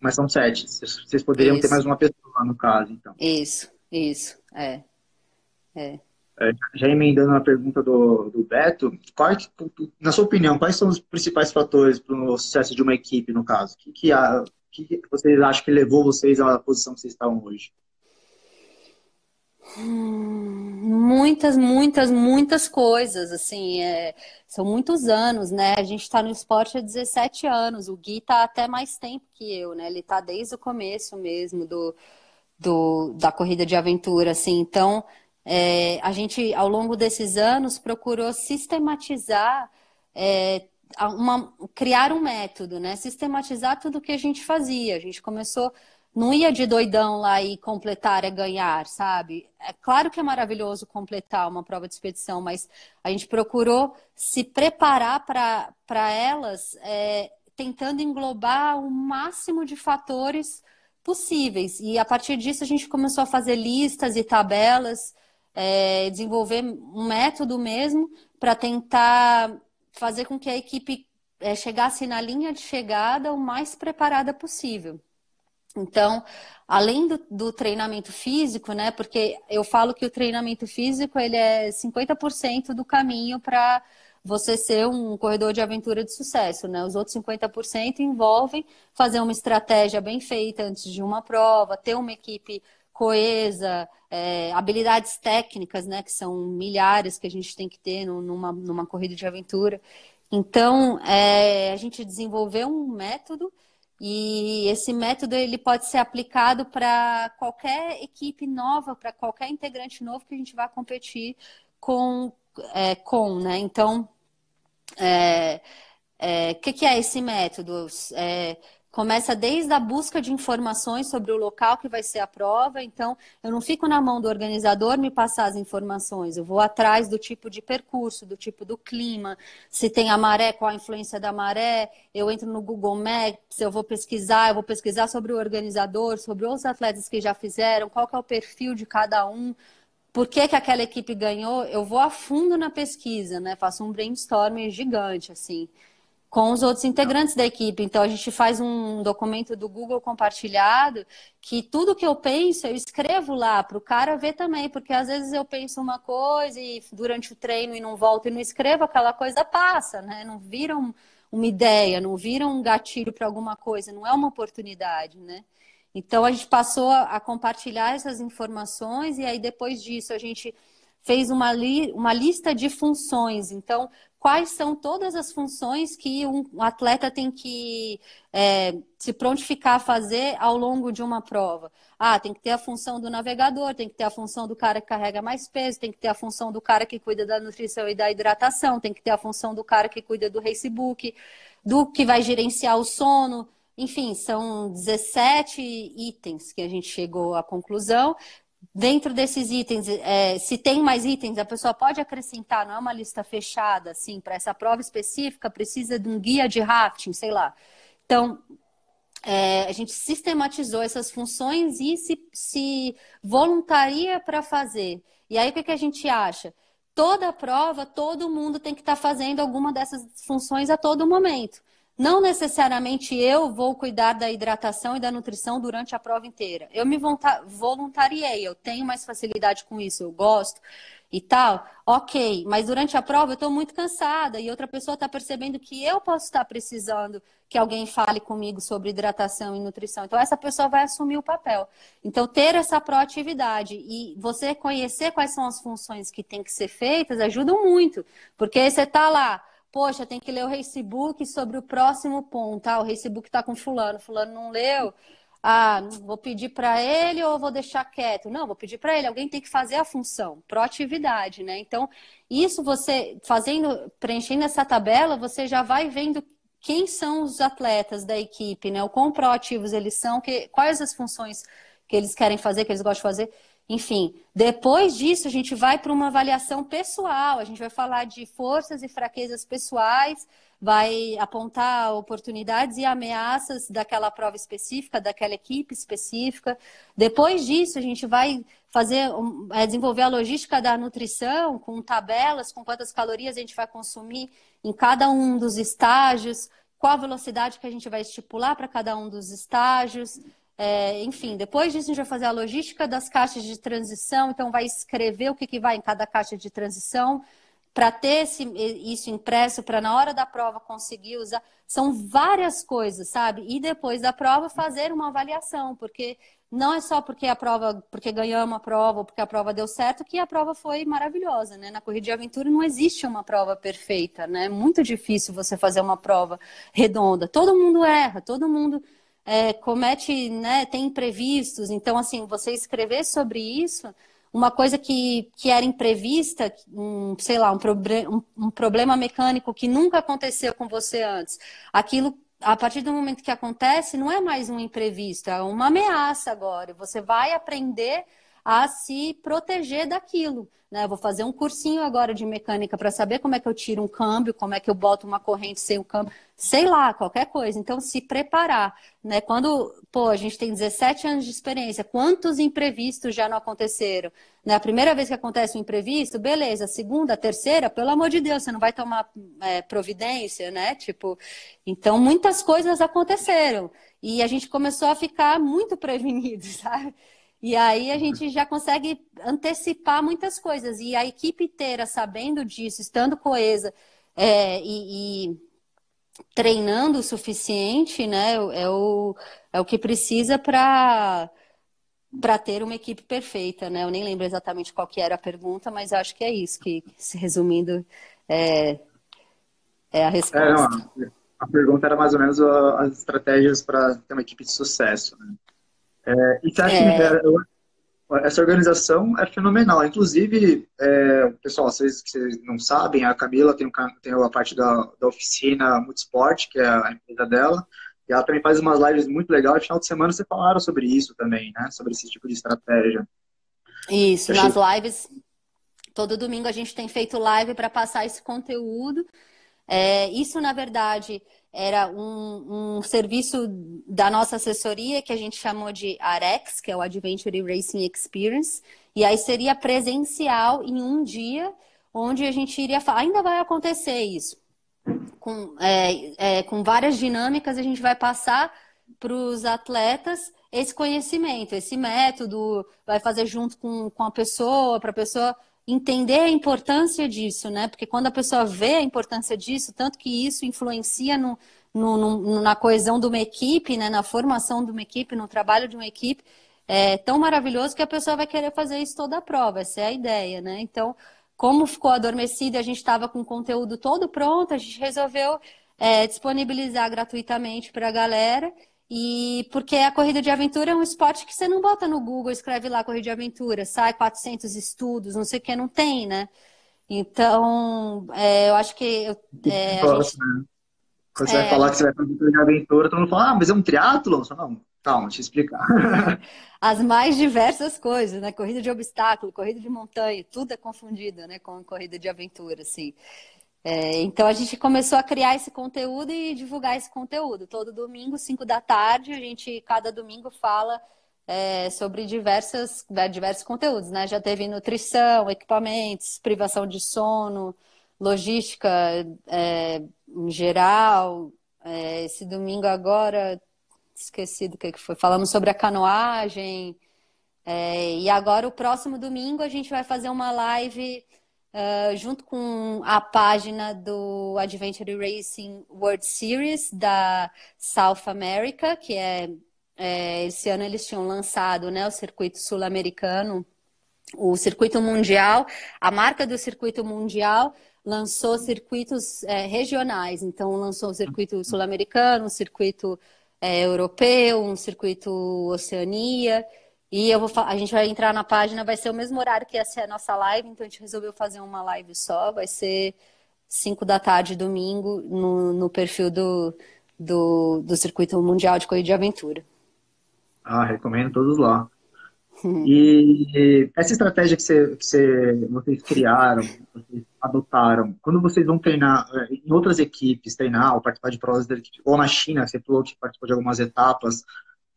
mas são 7. Vocês poderiam ter Isso, mais uma pessoa, no caso, então. isso. É. Já emendando na pergunta do Beto, na sua opinião, quais são os principais fatores para o sucesso de uma equipe, no caso? O que vocês acham que levou vocês à posição que vocês estão hoje? Muitas coisas, assim, são muitos anos, né? A gente está no esporte há 17 anos, o Gui está até mais tempo que eu, né? Ele está desde o começo mesmo da corrida de aventura, assim. Então, a gente, ao longo desses anos, procurou sistematizar, criar um método, né? Sistematizar tudo que a gente fazia. A gente começou, não ia de doidão lá e completar é ganhar, sabe? É claro que é maravilhoso completar uma prova de expedição, mas a gente procurou se preparar para elas, tentando englobar o máximo de fatores possíveis. E a partir disso a gente começou a fazer listas e tabelas, desenvolver um método mesmo para tentar fazer com que a equipe chegasse na linha de chegada o mais preparada possível. Então, além do treinamento físico, né? Porque eu falo que o treinamento físico ele é 50% do caminho para você ser um corredor de aventura de sucesso, né? Os outros 50% envolvem fazer uma estratégia bem feita antes de uma prova, ter uma equipe coesa, habilidades técnicas, né? Que são milhares que a gente tem que ter numa corrida de aventura. Então, a gente desenvolveu um método e esse método ele pode ser aplicado para qualquer equipe nova, para qualquer integrante novo que a gente vai competir com, né? Então, que é esse método? Começa desde a busca de informações sobre o local que vai ser a prova. Então, eu não fico na mão do organizador me passar as informações. Eu vou atrás do tipo de percurso, do tipo do clima, se tem a maré, qual a influência da maré. Eu entro no Google Maps, eu vou pesquisar sobre o organizador, sobre os atletas que já fizeram, qual que é o perfil de cada um. Por que aquela equipe ganhou? Eu vou a fundo na pesquisa, né? Faço um brainstorming gigante, assim, com os outros integrantes da equipe. Então, a gente faz um documento do Google compartilhado, que tudo que eu penso, eu escrevo lá para o cara ver também, porque às vezes eu penso uma coisa e durante o treino e não volto e não escrevo, aquela coisa passa, né? Não vira uma ideia, não vira um gatilho para alguma coisa, não é uma oportunidade, né? Então, a gente passou a compartilhar essas informações e aí, depois disso, a gente fez uma lista de funções. Então, quais são todas as funções que um atleta tem que se prontificar a fazer ao longo de uma prova? Ah, tem que ter a função do navegador, tem que ter a função do cara que carrega mais peso, tem que ter a função do cara que cuida da nutrição e da hidratação, tem que ter a função do cara que cuida do racebook, do que vai gerenciar o sono. Enfim, são 17 itens que a gente chegou à conclusão. Dentro desses itens, se tem mais itens, a pessoa pode acrescentar, não é uma lista fechada, assim, para essa prova específica, precisa de um guia de rafting, sei lá. Então, a gente sistematizou essas funções e se voluntaria para fazer. E aí, o que a gente acha? Toda prova, todo mundo tem que estar fazendo alguma dessas funções a todo momento. Não necessariamente eu vou cuidar da hidratação e da nutrição durante a prova inteira. Eu me voluntariei, eu tenho mais facilidade com isso, eu gosto e tal. Ok, mas durante a prova eu estou muito cansada e outra pessoa está percebendo que eu posso estar precisando que alguém fale comigo sobre hidratação e nutrição. Então, essa pessoa vai assumir o papel. Então, ter essa proatividade e você conhecer quais são as funções que têm que ser feitas ajuda muito, porque você está lá. poxa, tem que ler o racebook sobre o próximo ponto. Ah, o racebook está com fulano, fulano não leu. Ah, vou pedir para ele ou vou deixar quieto? Não, vou pedir para ele. Alguém tem que fazer a função, proatividade, né? Então, isso você fazendo, preenchendo essa tabela, você já vai vendo quem são os atletas da equipe, né? O quão proativos eles são, quais as funções que eles querem fazer, que eles gostam de fazer. Enfim, depois disso a gente vai para uma avaliação pessoal, a gente vai falar de forças e fraquezas pessoais, vai apontar oportunidades e ameaças daquela prova específica, daquela equipe específica. Depois disso, a gente vai desenvolver a logística da nutrição, com tabelas, com quantas calorias a gente vai consumir em cada um dos estágios, qual a velocidade que a gente vai estipular para cada um dos estágios. Enfim, depois disso a gente vai fazer a logística das caixas de transição, então vai escrever o que vai em cada caixa de transição, para ter isso impresso, para na hora da prova conseguir usar. São várias coisas, sabe? E depois da prova fazer uma avaliação, porque não é só porque ganhamos a prova ou porque a prova deu certo, que a prova foi maravilhosa, né? Na corrida de aventura não existe uma prova perfeita, né? É muito difícil você fazer uma prova redonda. Todo mundo erra, todo mundo comete, né? Tem imprevistos. Então, assim, você escrever sobre isso, uma coisa que era imprevista, sei lá, um problema mecânico que nunca aconteceu com você antes. Aquilo, a partir do momento que acontece, não é mais um imprevisto, é uma ameaça agora. Você vai aprender a se proteger daquilo, né? Eu vou fazer um cursinho agora de mecânica para saber como é que eu tiro um câmbio, como é que eu boto uma corrente sem o câmbio, sei lá, qualquer coisa. Então, se preparar, né? Quando, a gente tem 17 anos de experiência, quantos imprevistos já não aconteceram? Né? A primeira vez que acontece um imprevisto, beleza. A segunda, a terceira, pelo amor de Deus, você não vai tomar providência, né? Tipo, então, muitas coisas aconteceram. E a gente começou a ficar muito prevenido, sabe? E aí a gente já consegue antecipar muitas coisas. E a equipe inteira sabendo disso, estando coesa e treinando o suficiente, né? É o que precisa para ter uma equipe perfeita, né? Eu nem lembro exatamente qual que era a pergunta, mas acho que é isso, que se resumindo, é a resposta. Não, a pergunta era mais ou menos as estratégias para ter uma equipe de sucesso, né? E você acha que essa organização é fenomenal. Inclusive, pessoal, vocês que vocês não sabem, a Camila tem a parte da oficina Multisport, que é a empresa dela, e ela também faz umas lives muito legais. No final de semana vocês falaram sobre isso também, né? Sobre esse tipo de estratégia. Isso, nas lives, todo domingo a gente tem feito live para passar esse conteúdo. Isso, na verdade, era um serviço da nossa assessoria que a gente chamou de AREX, que é o Adventure Racing Experience. E aí seria presencial em um dia, onde a gente iria... Ainda vai acontecer isso. Com várias dinâmicas, a gente vai passar para os atletas esse conhecimento, esse método, vai fazer junto com a pessoa, para a pessoa entender a importância disso, né? Porque quando a pessoa vê a importância disso, tanto que isso influencia na coesão de uma equipe, né? Na formação de uma equipe, no trabalho de uma equipe, é tão maravilhoso que a pessoa vai querer fazer isso toda a prova, essa é a ideia, né? Então, como ficou adormecido e a gente estava com o conteúdo todo pronto, a gente resolveu disponibilizar gratuitamente para a galera. E porque a corrida de aventura é um esporte que você não bota no Google, escreve lá corrida de aventura, sai 400 estudos, não sei o que, não tem, né? Então, eu acho que a gente... Né? Quando você vai falar que você vai fazer corrida de aventura, todo mundo fala, mas é um triatlon? Não, calma, deixa eu explicar. As mais diversas coisas, né? Corrida de obstáculo, corrida de montanha, tudo é confundido, né? Com corrida de aventura, assim. Então a gente começou a criar esse conteúdo e divulgar esse conteúdo. Todo domingo, 5 da tarde, a gente, cada domingo, fala sobre diversos conteúdos, né? Já teve nutrição, equipamentos, privação de sono, logística em geral. Esse domingo agora, esqueci do que foi. Falamos sobre a canoagem. E agora, o próximo domingo, a gente vai fazer uma live... junto com a página do Adventure Racing World Series da South America, que esse ano eles tinham lançado, né, o circuito sul-americano O circuito mundial, a marca do circuito mundial lançou circuitos regionais. Então, lançou o circuito sul-americano, um circuito europeu, um circuito Oceania. E a gente vai entrar na página, vai ser o mesmo horário que essa é a nossa live, então a gente resolveu fazer uma live só, vai ser 5 da tarde, domingo, no perfil do Circuito Mundial de Corrida de Aventura. Ah, recomendo todos lá. E essa estratégia vocês criaram, vocês adotaram, quando vocês vão treinar em outras equipes, treinar ou participar de provas da equipe, ou na China, você falou que participou de algumas etapas,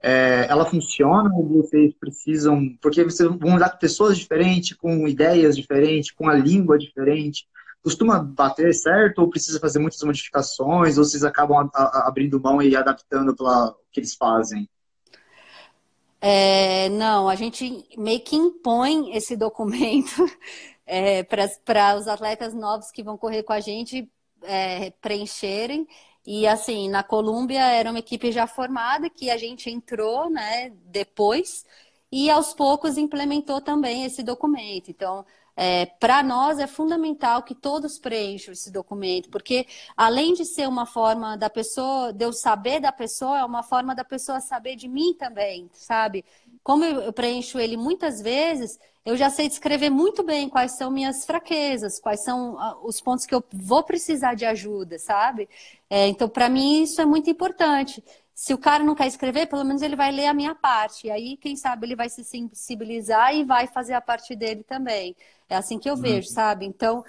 ela funciona ou vocês precisam, porque vocês vão usar com pessoas diferentes, com ideias diferentes, com a língua diferente, costuma bater certo ou precisa fazer muitas modificações, ou vocês acabam abrindo mão e adaptando para o que eles fazem? Não, a gente meio que impõe esse documento para os atletas novos que vão correr com a gente preencherem. E assim, na Colômbia era uma equipe já formada que a gente entrou, né, depois e aos poucos implementou também esse documento. Então, para nós é fundamental que todos preencham esse documento, porque além de ser uma forma da pessoa, de eu saber da pessoa, é uma forma da pessoa saber de mim também, sabe? Como eu preencho ele muitas vezes, eu já sei descrever muito bem quais são minhas fraquezas, quais são os pontos que eu vou precisar de ajuda, sabe? Então, para mim, isso é muito importante. Se o cara não quer escrever, pelo menos ele vai ler a minha parte. E aí, quem sabe, ele vai se sensibilizar e vai fazer a parte dele também. É assim que eu vejo, sabe? Então,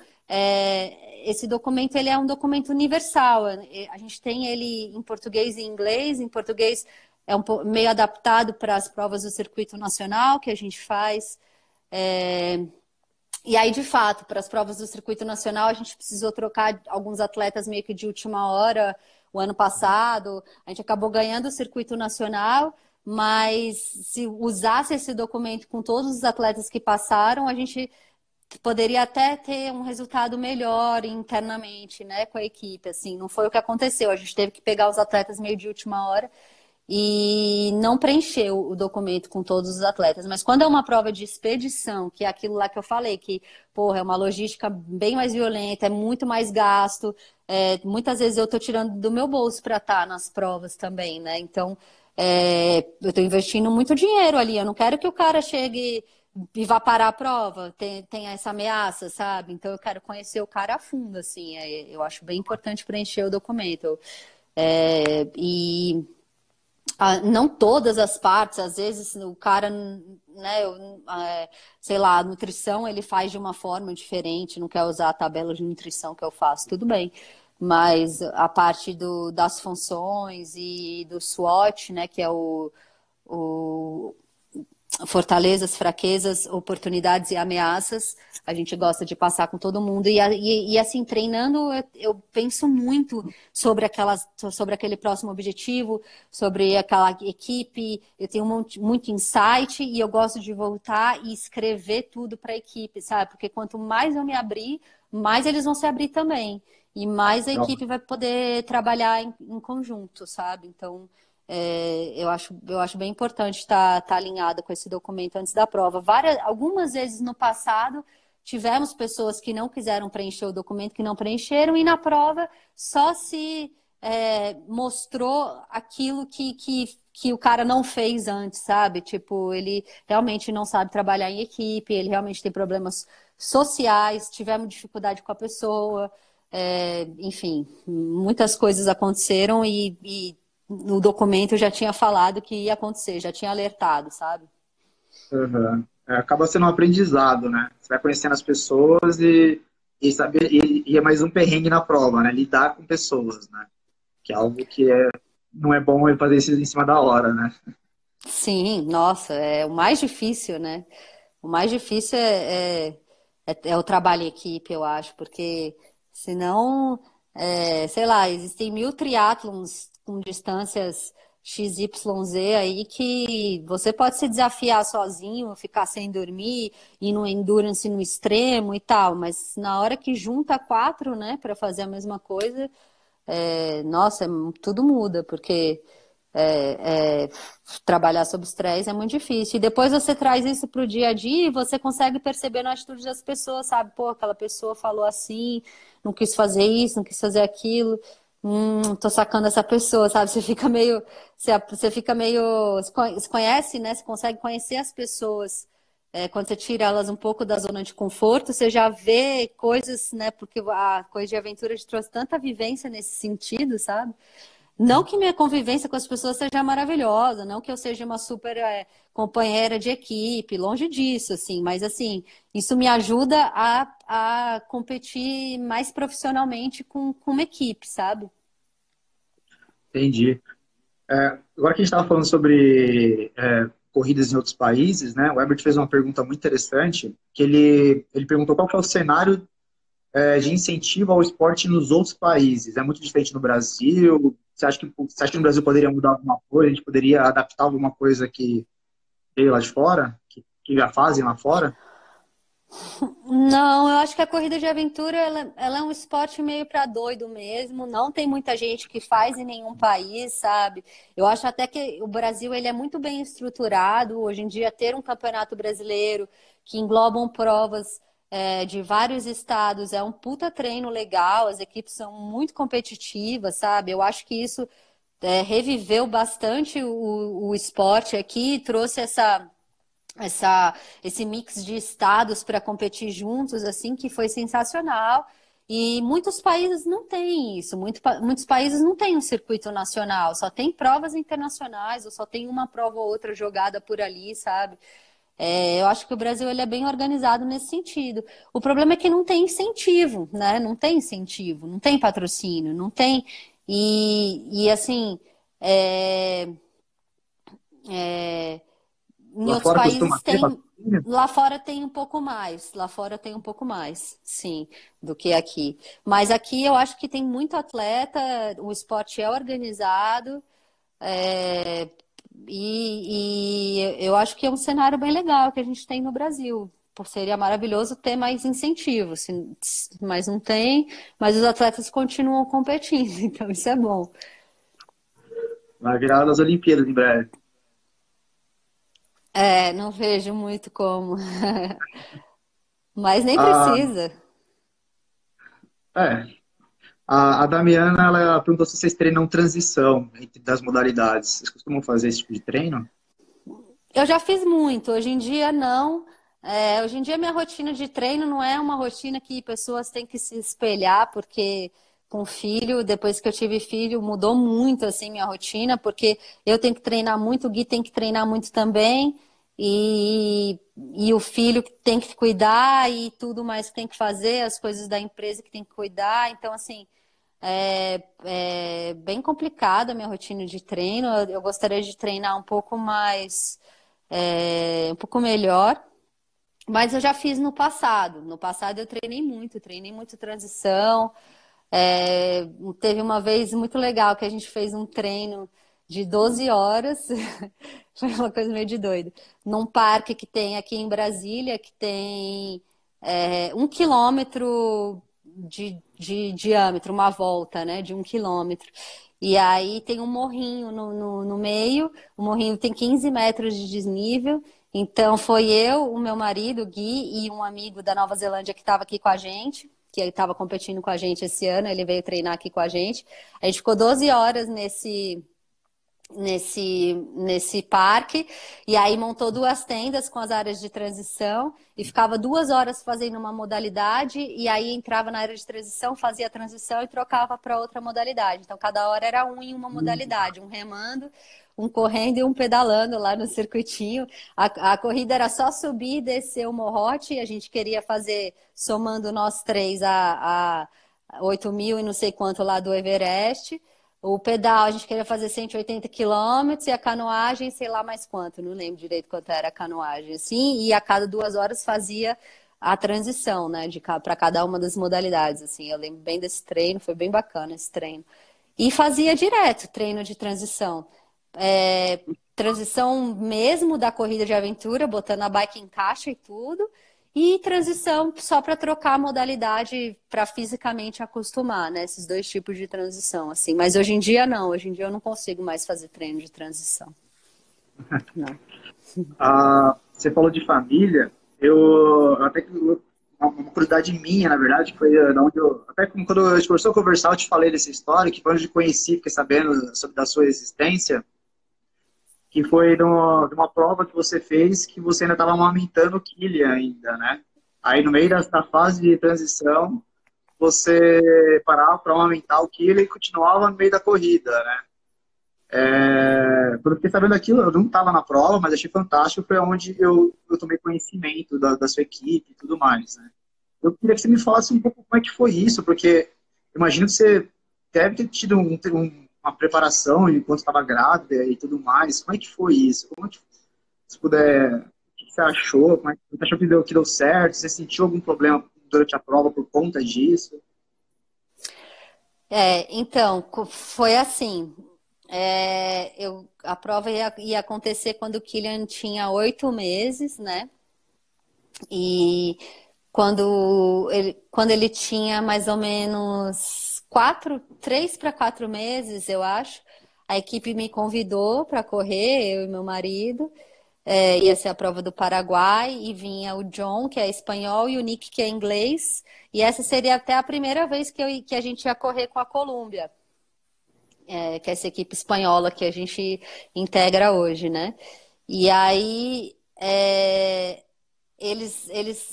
esse documento ele é um documento universal. A gente tem ele em português e inglês. Em português é meio adaptado para as provas do circuito nacional que a gente faz. E aí, de fato, para as provas do circuito nacional, a gente precisou trocar alguns atletas meio que de última hora. O ano passado, a gente acabou ganhando o circuito nacional, mas se usasse esse documento com todos os atletas que passaram, a gente poderia até ter um resultado melhor internamente, né, com a equipe. Assim, não foi o que aconteceu. A gente teve que pegar os atletas meio de última hora e não preencheu o documento com todos os atletas. Mas quando é uma prova de expedição, que é aquilo lá que eu falei, que, porra, é uma logística bem mais violenta, é muito mais gasto, muitas vezes eu estou tirando do meu bolso para estar nas provas também, né? Então, eu estou investindo muito dinheiro ali, eu não quero que o cara chegue e vá parar a prova, tem essa ameaça, sabe? Então, eu quero conhecer o cara a fundo, assim, eu acho bem importante preencher o documento. Não todas as partes, às vezes o cara, né, sei lá, a nutrição ele faz de uma forma diferente, não quer usar a tabela de nutrição que eu faço, tudo bem. Mas a parte das funções e do SWOT, né, que é o fortalezas, fraquezas, oportunidades e ameaças, a gente gosta de passar com todo mundo e assim, treinando, eu penso muito sobre aquele próximo objetivo, sobre aquela equipe, eu tenho muito insight e eu gosto de voltar e escrever tudo para a equipe, sabe? Porque quanto mais eu me abrir, mais eles vão se abrir também e mais a equipe vai poder trabalhar em conjunto, sabe? Então, eu acho bem importante estar alinhado com esse documento antes da prova. Algumas vezes no passado tivemos pessoas que não quiseram preencher o documento, que não preencheram, e na prova só se mostrou aquilo que o cara não fez antes, sabe? Tipo, ele realmente não sabe trabalhar em equipe, ele realmente tem problemas sociais, tivemos dificuldade com a pessoa, enfim, muitas coisas aconteceram e no documento eu já tinha falado que ia acontecer, já tinha alertado, sabe? Uhum. Acaba sendo um aprendizado, né? Você vai conhecendo as pessoas e saber, e é mais um perrengue na prova, né? Lidar com pessoas, né? Que é algo que não é bom ele fazer isso em cima da hora, né? Sim, nossa, é o mais difícil, né? O mais difícil é o trabalho em equipe, eu acho, porque senão, sei lá, existem 1000 triatlons com distâncias XYZ aí que você pode se desafiar sozinho, ficar sem dormir, ir no endurance no extremo e tal, mas na hora que junta 4, né, para fazer a mesma coisa, nossa, tudo muda, porque trabalhar sob estresse é muito difícil. E depois você traz isso para o dia a dia e você consegue perceber na atitude das pessoas, sabe? Pô, aquela pessoa falou assim, não quis fazer isso, não quis fazer aquilo. Tô sacando essa pessoa, sabe? Você fica meio, você conhece, né? Você consegue conhecer as pessoas. Quando você tira elas um pouco da zona de conforto, você já vê coisas, né? Porque a Corrida de Aventura te trouxe tanta vivência nesse sentido, sabe? Não que minha convivência com as pessoas seja maravilhosa, não que eu seja uma super companheira de equipe, longe disso, assim, mas assim, isso me ajuda a competir mais profissionalmente com uma equipe, sabe? Entendi. Agora que a gente estava falando sobre corridas em outros países, né? O Herbert fez uma pergunta muito interessante, que ele perguntou qual que é o cenário de incentivo ao esporte nos outros países. É muito diferente no Brasil? Você acha que no Brasil poderia mudar alguma coisa? A gente poderia adaptar alguma coisa que veio lá de fora? Que já fazem lá fora? Não, eu acho que a corrida de aventura ela é um esporte meio para doido mesmo. Não tem muita gente que faz em nenhum país, sabe? Eu acho até que o Brasil ele é muito bem estruturado. Hoje em dia, ter um campeonato brasileiro que englobam provas de vários estados é um puta treino legal. As equipes são muito competitivas, sabe? Eu acho que isso reviveu bastante o esporte aqui, trouxe esse mix de estados para competir juntos, assim, que foi sensacional. E muitos países não têm isso, muitos países não têm um circuito nacional, só tem provas internacionais, ou só tem uma prova ou outra jogada por ali, sabe? Eu acho que o Brasil ele é bem organizado nesse sentido. O problema é que não tem incentivo, né? Não tem incentivo, não tem patrocínio, não tem. E assim, é, é, em Lá outros fora costuma países ter tem. patrocínio? Lá fora tem um pouco mais. Lá fora tem um pouco mais, sim, do que aqui. Mas aqui eu acho que tem muito atleta, o esporte é organizado, é, e eu acho que é um cenário bem legal que a gente tem no Brasil. Seria maravilhoso ter mais incentivos, mas não tem, mas os atletas continuam competindo, então isso é bom. Vai virar das Olimpíadas em breve. Não vejo muito como. Mas nem A, precisa. é, a Damiana, ela perguntou se vocês treinam transição entre das modalidades. Vocês costumam fazer esse tipo de treino? Eu já fiz muito, hoje em dia não. Hoje em dia minha rotina de treino não é uma rotina que pessoas têm que se espelhar, porque com filho, depois que eu tive filho, mudou muito assim minha rotina, porque eu tenho que treinar muito, o Gui tem que treinar muito também, e o filho tem que cuidar e tudo mais que tem que fazer, as coisas da empresa que tem que cuidar. Então, assim, é bem complicada a minha rotina de treino. Eu gostaria de treinar um pouco mais, um pouco melhor, mas eu já fiz no passado. No passado eu treinei muito transição. Teve uma vez muito legal que a gente fez um treino de 12 horas, foi uma coisa meio de doido, num parque que tem aqui em Brasília, que tem 1 quilômetro de diâmetro, uma volta, né, de 1 quilômetro. E aí tem um morrinho no meio, o morrinho tem 15 metros de desnível. Então foi eu, o meu marido, o Gui, e um amigo da Nova Zelândia que estava aqui com a gente, que estava competindo com a gente esse ano, ele veio treinar aqui com a gente. A gente ficou 12 horas nesse parque, e aí montou 2 tendas com as áreas de transição e ficava 2 horas fazendo uma modalidade, e aí entrava na área de transição, fazia a transição e trocava para outra modalidade. Então cada hora era um em uma modalidade, um remando, um correndo e um pedalando lá no circuitinho. A corrida era só subir e descer o morrote, e a gente queria fazer, somando nós três, a 8 mil e não sei quanto lá do Everest. O pedal, a gente queria fazer 180 quilômetros, e a canoagem, sei lá mais quanto, não lembro direito quanto era a canoagem, assim, e a cada 2 horas fazia a transição, né, para cada uma das modalidades, assim. Eu lembro bem desse treino, foi bem bacana esse treino. E fazia direto treino de transição. Transição mesmo da corrida de aventura, botando a bike em caixa e tudo, e transição só para trocar a modalidade para fisicamente acostumar, né? Esses dois tipos de transição, assim. Mas hoje em dia não, hoje em dia eu não consigo mais fazer treino de transição. Não. Você falou de família, eu até que uma curiosidade minha, na verdade, foi da onde até quando a gente começou a conversar, eu te falei dessa história, que quando eu te conheci, fiquei sabendo sobre da sua existência, que foi de uma prova que você fez que você ainda estava amamentando o Kylian ainda, né? Aí no meio da fase de transição, você parava para amamentar o Kylian e continuava no meio da corrida, né? Quando eu fiquei sabendo daquilo, eu não estava na prova, mas achei fantástico, foi onde eu tomei conhecimento da sua equipe e tudo mais, né? Eu queria que você me falasse um pouco como é que foi isso, porque imagino que você deve ter tido uma preparação enquanto estava grávida e tudo mais. Como é que foi isso? Como é que, se puder, o que você achou? Como é que você achou que deu certo? Você sentiu algum problema durante a prova por conta disso? Então, foi assim. A prova ia acontecer quando o Kylian tinha 8 meses, né? E quando ele tinha mais ou menos 3 para 4 meses, eu acho, a equipe me convidou para correr, eu e meu marido. Ia ser a prova do Paraguai e vinha o John, que é espanhol, e o Nick, que é inglês. E essa seria até a primeira vez que a gente ia correr com a Colômbia, que é essa equipe espanhola que a gente integra hoje, né? E aí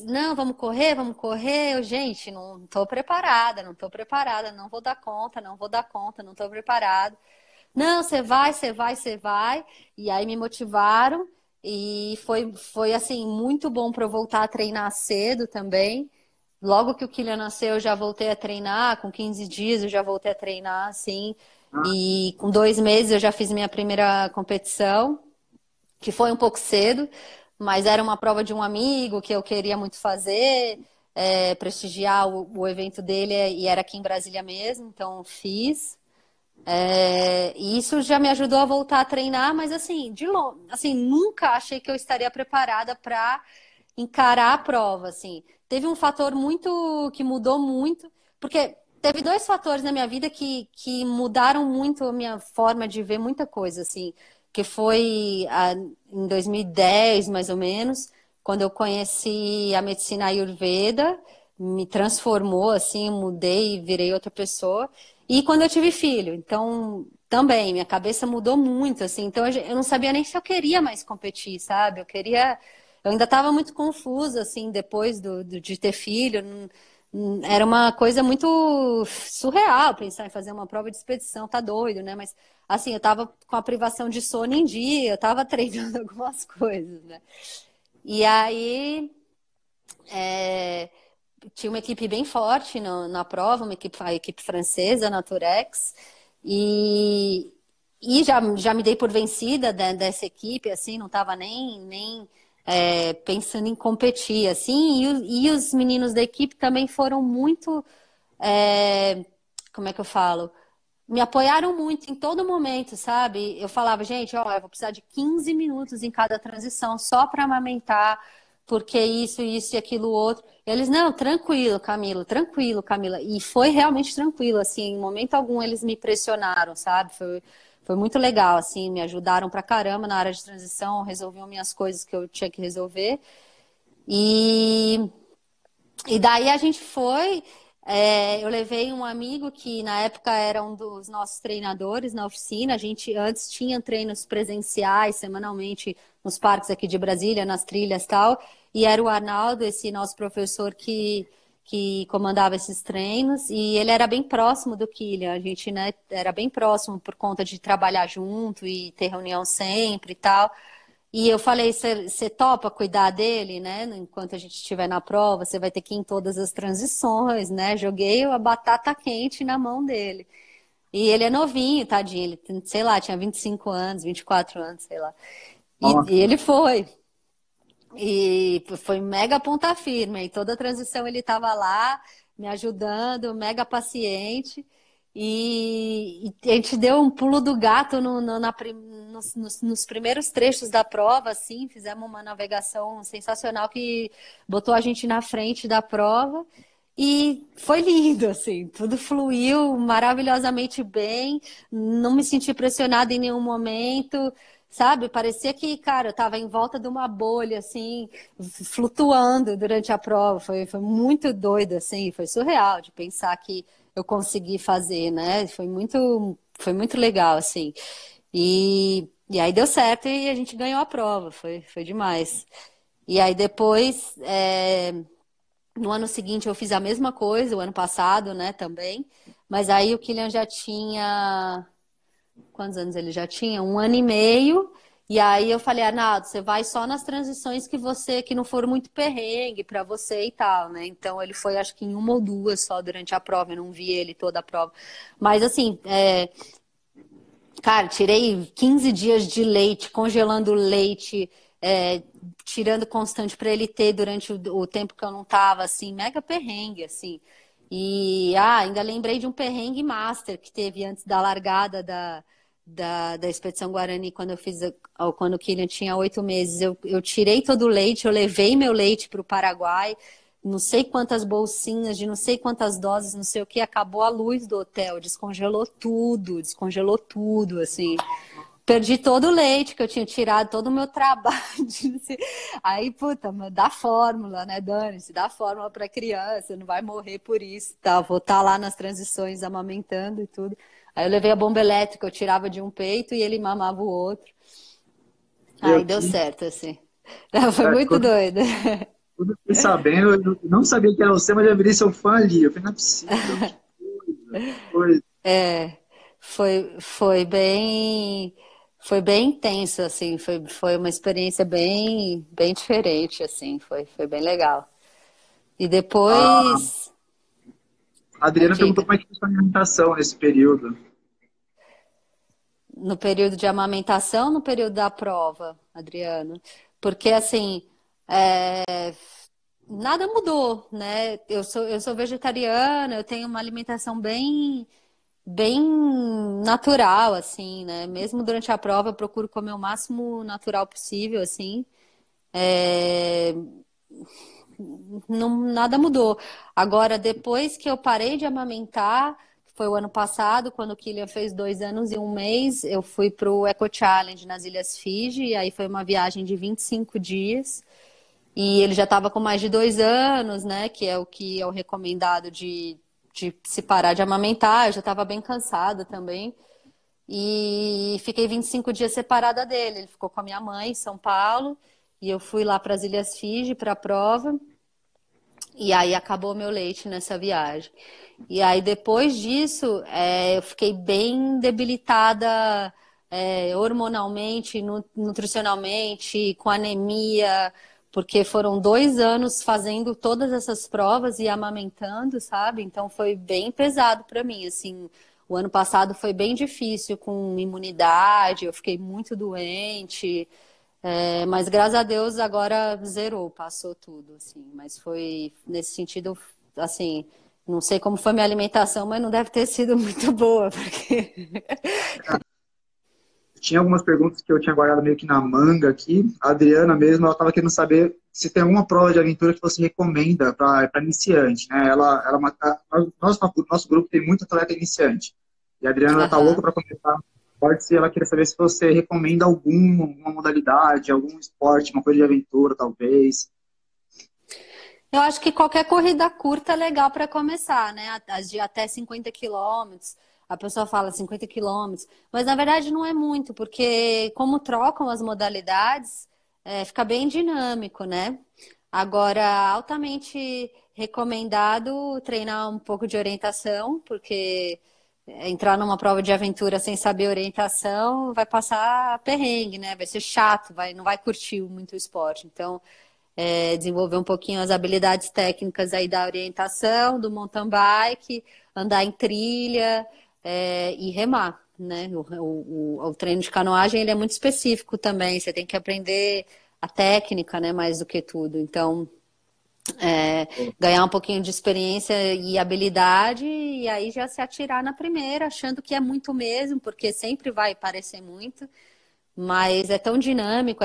não, vamos correr, vamos correr. Gente, não estou preparada, não estou preparada, não vou dar conta, não vou dar conta, não estou preparada. Não, você vai, você vai, você vai. E aí me motivaram e foi assim, muito bom para eu voltar a treinar cedo também. Logo que o Kylian nasceu, eu já voltei a treinar, com 15 dias eu já voltei a treinar, assim. E com 2 meses eu já fiz minha primeira competição, que foi um pouco cedo, mas era uma prova de um amigo que eu queria muito fazer, prestigiar o evento dele, e era aqui em Brasília mesmo, então fiz. E isso já me ajudou a voltar a treinar, mas assim, assim, nunca achei que eu estaria preparada para encarar a prova, assim. Teve um fator que mudou muito, porque teve dois fatores na minha vida que mudaram muito a minha forma de ver muita coisa, assim, que foi em 2010, mais ou menos, quando eu conheci a medicina Ayurveda, me transformou, assim, mudei, virei outra pessoa. E quando eu tive filho, então também minha cabeça mudou muito, assim. Então eu não sabia nem se eu queria mais competir, sabe? Eu ainda estava muito confusa, assim, depois de ter filho. Era uma coisa muito surreal pensar em fazer uma prova de expedição, tá doido, né? Mas assim, eu estava com a privação de sono em dia, eu estava treinando algumas coisas, né? E aí é, tinha uma equipe bem forte na prova, a equipe francesa, a Naturex, e, já me dei por vencida dessa equipe, assim, não estava nem pensando em competir, assim, e os meninos da equipe também foram muito, como é que eu falo? Me apoiaram muito em todo momento, sabe? Eu falava, gente, ó, eu vou precisar de 15 minutos em cada transição só para amamentar, porque isso e aquilo outro. Eles, não, tranquilo, Camila. E foi realmente tranquilo, assim, em momento algum eles me pressionaram, sabe? Foi muito legal, assim, me ajudaram pra caramba na área de transição, resolviam minhas coisas que eu tinha que resolver. E daí a gente foi. Eu levei um amigo que na época era um dos nossos treinadores na oficina. A gente antes tinha treinos presenciais semanalmente nos parques aqui de Brasília, nas trilhas e tal. E era o Arnaldo, esse nosso professor que comandava esses treinos. E ele era bem próximo do Kylian. A gente, né, era bem próximo por conta de trabalhar junto e ter reunião sempre e tal. E eu falei, você topa cuidar dele, né? Enquanto a gente estiver na prova, você vai ter que ir em todas as transições, né? Joguei a batata quente na mão dele. E ele é novinho, tadinho. Ele, sei lá, tinha 25 anos, 24 anos, sei lá. E Nossa. ele foi. E foi mega ponta firme. E toda a transição ele estava lá, me ajudando, mega paciente. E a gente deu um pulo do gato nos primeiros trechos da prova, assim, fizemos uma navegação sensacional que botou a gente na frente da prova. E foi lindo, assim, tudo fluiu maravilhosamente bem, não me senti pressionada em nenhum momento, sabe? Parecia que, cara, eu tava em volta de uma bolha, assim, flutuando durante a prova. Foi muito doido, assim, foi surreal de pensar que eu consegui fazer, né? Foi muito legal, assim. E aí deu certo e a gente ganhou a prova, foi demais. E aí depois, no ano seguinte eu fiz a mesma coisa, o ano passado, né, também. Mas aí o Kylian já tinha. Quantos anos ele já tinha? Um ano e meio. E aí eu falei, Arnaldo, você vai só nas transições que não foram muito perrengue para você e tal, né? Então ele foi acho que em uma ou duas só durante a prova, eu não vi ele toda a prova. Mas assim, cara, tirei 15 dias de leite, congelando leite, tirando constante para ele ter durante o tempo que eu não tava, assim, mega perrengue, assim. E ainda lembrei de um perrengue master que teve antes da largada da Expedição Guarani, quando eu fiz, quando o Kylian tinha 8 meses. Eu tirei todo o leite, eu levei meu leite para o Paraguai, não sei quantas bolsinhas de não sei quantas doses, não sei o que, acabou a luz do hotel, descongelou tudo, assim. Perdi todo o leite que eu tinha tirado, todo o meu trabalho. Aí, puta, dá fórmula, né, dane-se, dá fórmula para criança, não vai morrer por isso, tá? Vou estar lá nas transições amamentando e tudo. Aí eu levei a bomba elétrica, eu tirava de um peito e ele mamava o outro. Eu Aí deu que, certo, assim. Foi muito quando doido. eu fiquei sabendo, eu não sabia que era você, mas eu virei seu fã ali. Eu falei, não é possível, que coisa, que coisa. É, foi bem intenso, assim, foi uma experiência bem diferente, assim, foi bem legal. E A depois, Adriana perguntou diga, como é que foi a sua alimentação nesse período. no período de amamentação, no período da prova, Adriano, porque assim, nada mudou, né? Eu sou vegetariana, eu tenho uma alimentação bem natural, assim, né? Mesmo durante a prova, eu procuro comer o máximo natural possível, assim. É, não, nada mudou. Agora, depois que eu parei de amamentar, que foi o ano passado, quando o Kylian fez 2 anos e um mês, eu fui para o Eco Challenge nas Ilhas Fiji, e aí foi uma viagem de 25 dias. E ele já estava com mais de 2 anos, né? Que é o recomendado de se parar de amamentar. Eu já estava bem cansada também. E fiquei 25 dias separada dele. Ele ficou com a minha mãe em São Paulo. E eu fui lá para as Ilhas Fiji para a prova. E aí acabou meu leite nessa viagem. E aí depois disso, eu fiquei bem debilitada, hormonalmente, nutricionalmente, com anemia, porque foram 2 anos fazendo todas essas provas e amamentando, sabe? Então foi bem pesado para mim, assim. O ano passado foi bem difícil com imunidade, eu fiquei muito doente. Mas graças a Deus agora zerou, passou tudo, assim. Mas foi nesse sentido, assim, não sei como foi minha alimentação, mas não deve ter sido muito boa, porque Tinha algumas perguntas que eu tinha guardado meio que na manga aqui. A Adriana mesmo, ela estava querendo saber se tem alguma prova de aventura que você recomenda para iniciante, né? Nosso grupo tem muito atleta iniciante. E a Adriana está louca Aham. para começar esporte e ela queria saber se você recomenda alguma modalidade, algum esporte, uma coisa de aventura, talvez. Eu acho que qualquer corrida curta é legal para começar, né? As de até 50 quilômetros. A pessoa fala 50 quilômetros, mas na verdade não é muito, porque como trocam as modalidades, fica bem dinâmico, né? Agora, altamente recomendado treinar um pouco de orientação, porque entrar numa prova de aventura sem saber orientação vai passar perrengue, né? Vai ser chato, não vai curtir muito o esporte. Então, desenvolver um pouquinho as habilidades técnicas aí da orientação, do mountain bike, andar em trilha, e remar, né? O treino de canoagem ele é muito específico também, você tem que aprender a técnica, né? Mais do que tudo. Então, ganhar um pouquinho de experiência e habilidade, e aí já se atirar na primeira, achando que é muito mesmo, porque sempre vai parecer muito, mas é tão dinâmico,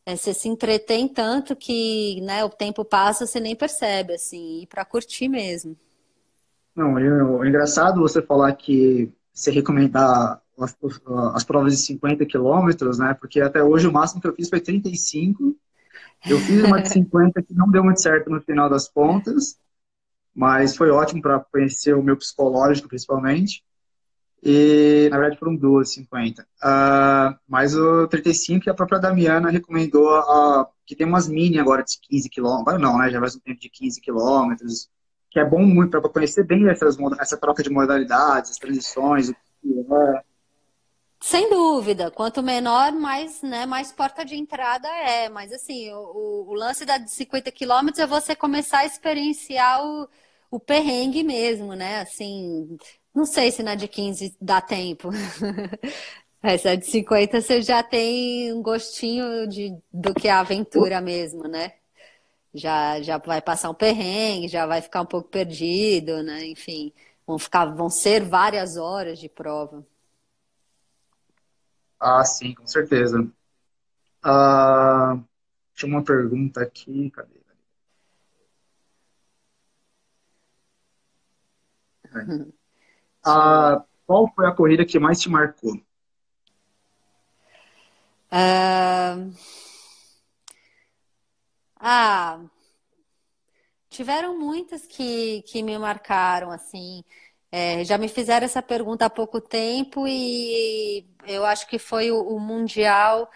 você se entretém tanto que, né, o tempo passa, você nem percebe, assim, e para curtir mesmo. Não, é engraçado você falar que você recomendar as provas de 50 quilômetros, né? Porque até hoje o máximo que eu fiz foi 35. Eu fiz uma de 50 que não deu muito certo no final das contas, mas foi ótimo para conhecer o meu psicológico, principalmente. E, na verdade, foram duas 50. Mas o 35, que a própria Damiana recomendou, que tem umas mini agora de 15 quilômetros. Agora não, né? Já faz um tempo de 15 quilômetros, que é bom muito para conhecer bem essa troca de modalidades, as transições, o que é. Sem dúvida, quanto menor, mais, né, mais porta de entrada é. Mas assim, o lance da de 50 quilômetros é você começar a experienciar o perrengue mesmo, né? Assim, não sei se na de 15 dá tempo. Essa de 50 você já tem um gostinho do que é a aventura mesmo, né? Já vai passar um perrengue, já vai ficar um pouco perdido, né? Enfim, vão ser várias horas de prova. Ah, sim, com certeza. Ah, tinha uma pergunta aqui, cadê? Qual foi a corrida que mais te marcou? Ah, ah, tiveram muitas que me marcaram, assim. Já me fizeram essa pergunta há pouco tempo e eu acho que foi o Mundial,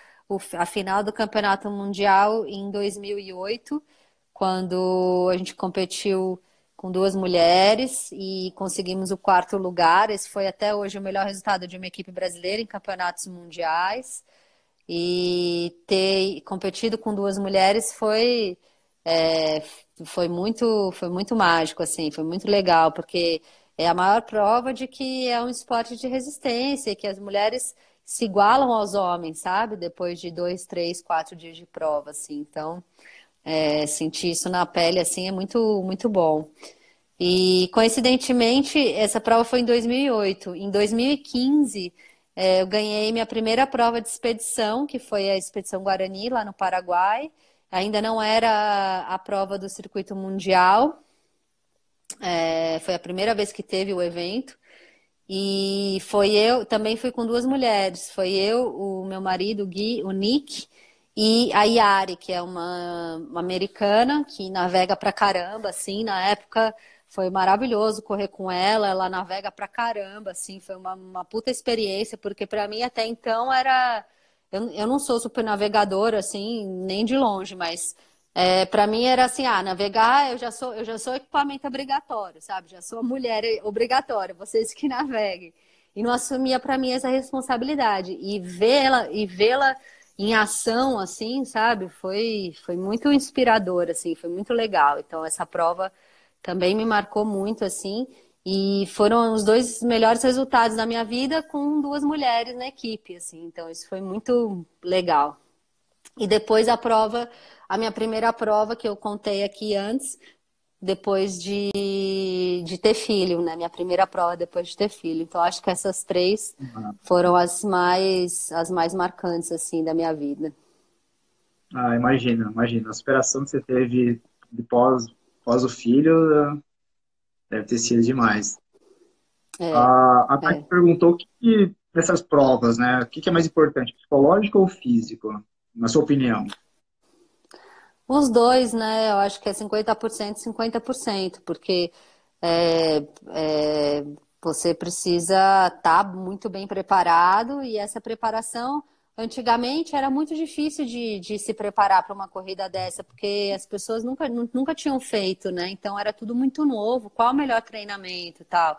a final do Campeonato Mundial em 2008, quando a gente competiu com duas mulheres e conseguimos o quarto lugar. Esse foi até hoje o melhor resultado de uma equipe brasileira em campeonatos mundiais. E ter competido com duas mulheres é, foi muito mágico, assim, foi muito legal, porque é a maior prova de que é um esporte de resistência e que as mulheres se igualam aos homens, sabe? Depois de 2, 3, 4 dias de prova, assim. Então, sentir isso na pele, assim, é muito, muito bom. E, coincidentemente, essa prova foi em 2008. Em 2015, eu ganhei minha primeira prova de expedição, que foi a Expedição Guarani, lá no Paraguai. Ainda não era a prova do circuito mundial, foi a primeira vez que teve o evento. E também fui com duas mulheres. Foi eu, o meu marido, o Gui, o Nick, e a Yari, que é uma americana que navega pra caramba, assim, na época foi maravilhoso correr com ela, ela navega pra caramba, assim, foi uma puta experiência, porque pra mim até então eu não sou super navegadora, assim, nem de longe, mas para mim era assim, navegar eu já sou equipamento obrigatório, sabe? Já sou mulher obrigatória, vocês que naveguem. E não assumia para mim essa responsabilidade e vê-la em ação assim, sabe? Foi muito inspirador assim, foi muito legal. Então essa prova também me marcou muito assim, e foram os dois melhores resultados da minha vida com duas mulheres na equipe, assim. Então isso foi muito legal. E depois a minha primeira prova que eu contei aqui antes, depois de ter filho, né? Minha primeira prova depois de ter filho. Então acho que essas três foram as mais marcantes assim da minha vida. Imagina, imagina. A superação que você teve de pós o filho deve ter sido demais. É, A Tati é. perguntou nessas provas, né? O que é mais importante, psicológico ou físico, na sua opinião? Os dois, né? Eu acho que é 50%, 50%, porque é, é, você precisa estar muito bem preparado e essa preparação, antigamente, era muito difícil de se preparar para uma corrida dessa, porque as pessoas nunca tinham feito, né? Então era tudo muito novo. Qual o melhor treinamento e tal?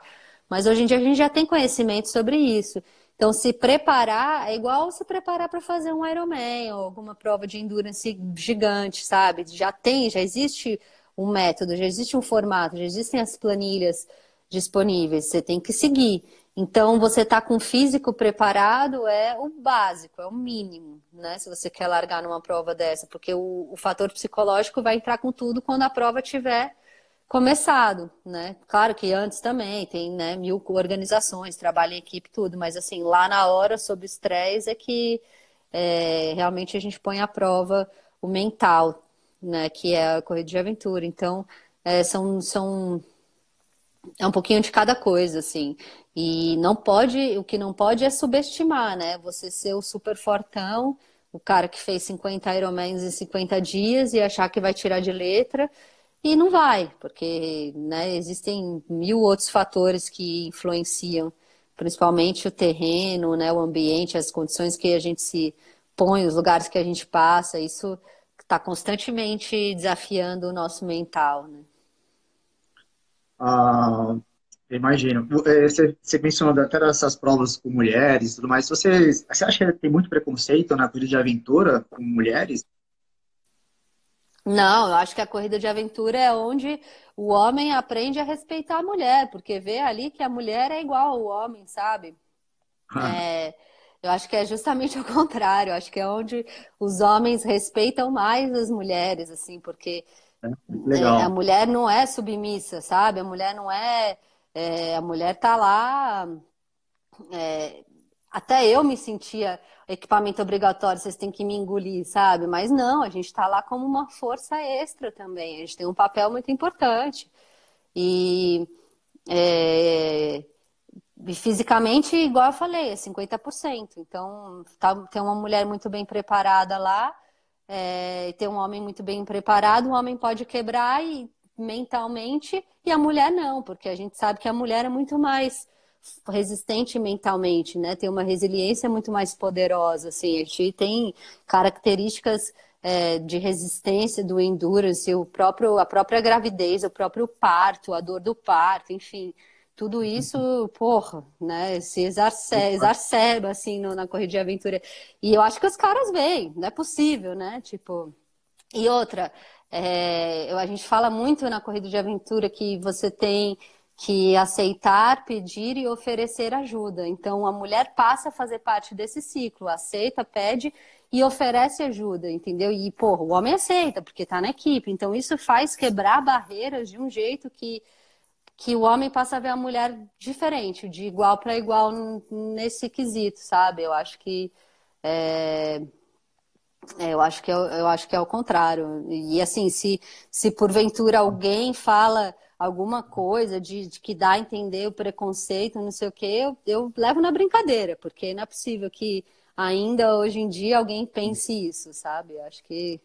Mas hoje em dia a gente já tem conhecimento sobre isso. Então, se preparar é igual se preparar para fazer um Ironman ou alguma prova de endurance gigante, sabe? Já existe um método, já existe um formato, já existem as planilhas disponíveis, você tem que seguir. Então, você tá com o físico preparado é o básico, é o mínimo, né? Se você quer largar numa prova dessa, porque o fator psicológico vai entrar com tudo quando a prova tiver começado, né? Claro que antes também tem, né, mil organizações, trabalho em equipe, tudo, mas assim, lá na hora, sob estresse, é que realmente a gente põe à prova o mental, né? Que é a corrida de aventura. Então, é um pouquinho de cada coisa, assim. E não pode, o que não pode é subestimar, né? Você ser o super fortão, o cara que fez 50 Ironmans em 50 dias e achar que vai tirar de letra. E não vai, porque, né, existem mil outros fatores que influenciam, principalmente o terreno, né, o ambiente, as condições que a gente se põe, os lugares que a gente passa. Isso está constantemente desafiando o nosso mental, né? Ah, eu imagino. Você mencionou até essas provas com mulheres e tudo mais. Você acha que tem muito preconceito na corrida de aventura com mulheres? Não, eu acho que a corrida de aventura é onde o homem aprende a respeitar a mulher, porque vê ali que a mulher é igual ao homem, sabe? É, eu acho que é justamente o contrário. Eu acho que é onde os homens respeitam mais as mulheres, assim, porque Muito a legal. mulher não é submissa, sabe? A mulher não é, a mulher tá lá. Até eu me sentia equipamento obrigatório, vocês têm que me engolir, sabe? Mas não, a gente está lá como uma força extra também. A gente tem um papel muito importante. E, é, e fisicamente, igual eu falei, é 50%. Então, tem uma mulher muito bem preparada lá, e tem um homem muito bem preparado, o homem pode quebrar mentalmente, e a mulher não, porque a gente sabe que a mulher é muito mais resistente mentalmente, né? Tem uma resiliência muito mais poderosa, assim. A gente tem características de resistência do endurance, a própria gravidez, o próprio parto, a dor do parto, enfim. Tudo isso, porra, né, se exacerba, assim, na corrida de aventura. E eu acho que os caras veem, não é possível, né? Tipo, e outra, a gente fala muito na corrida de aventura que você tem que aceitar, pedir e oferecer ajuda. Então, a mulher passa a fazer parte desse ciclo, aceita, pede e oferece ajuda, entendeu? E, porra, o homem aceita, porque tá na equipe. Então, isso faz quebrar barreiras de um jeito que o homem passa a ver a mulher diferente, de igual para igual nesse quesito, sabe? É, eu acho que é o contrário. E assim, se porventura alguém fala alguma coisa de que dá a entender o preconceito, não sei o quê, eu levo na brincadeira, porque não é possível que ainda hoje em dia alguém pense isso, sabe? Eu acho que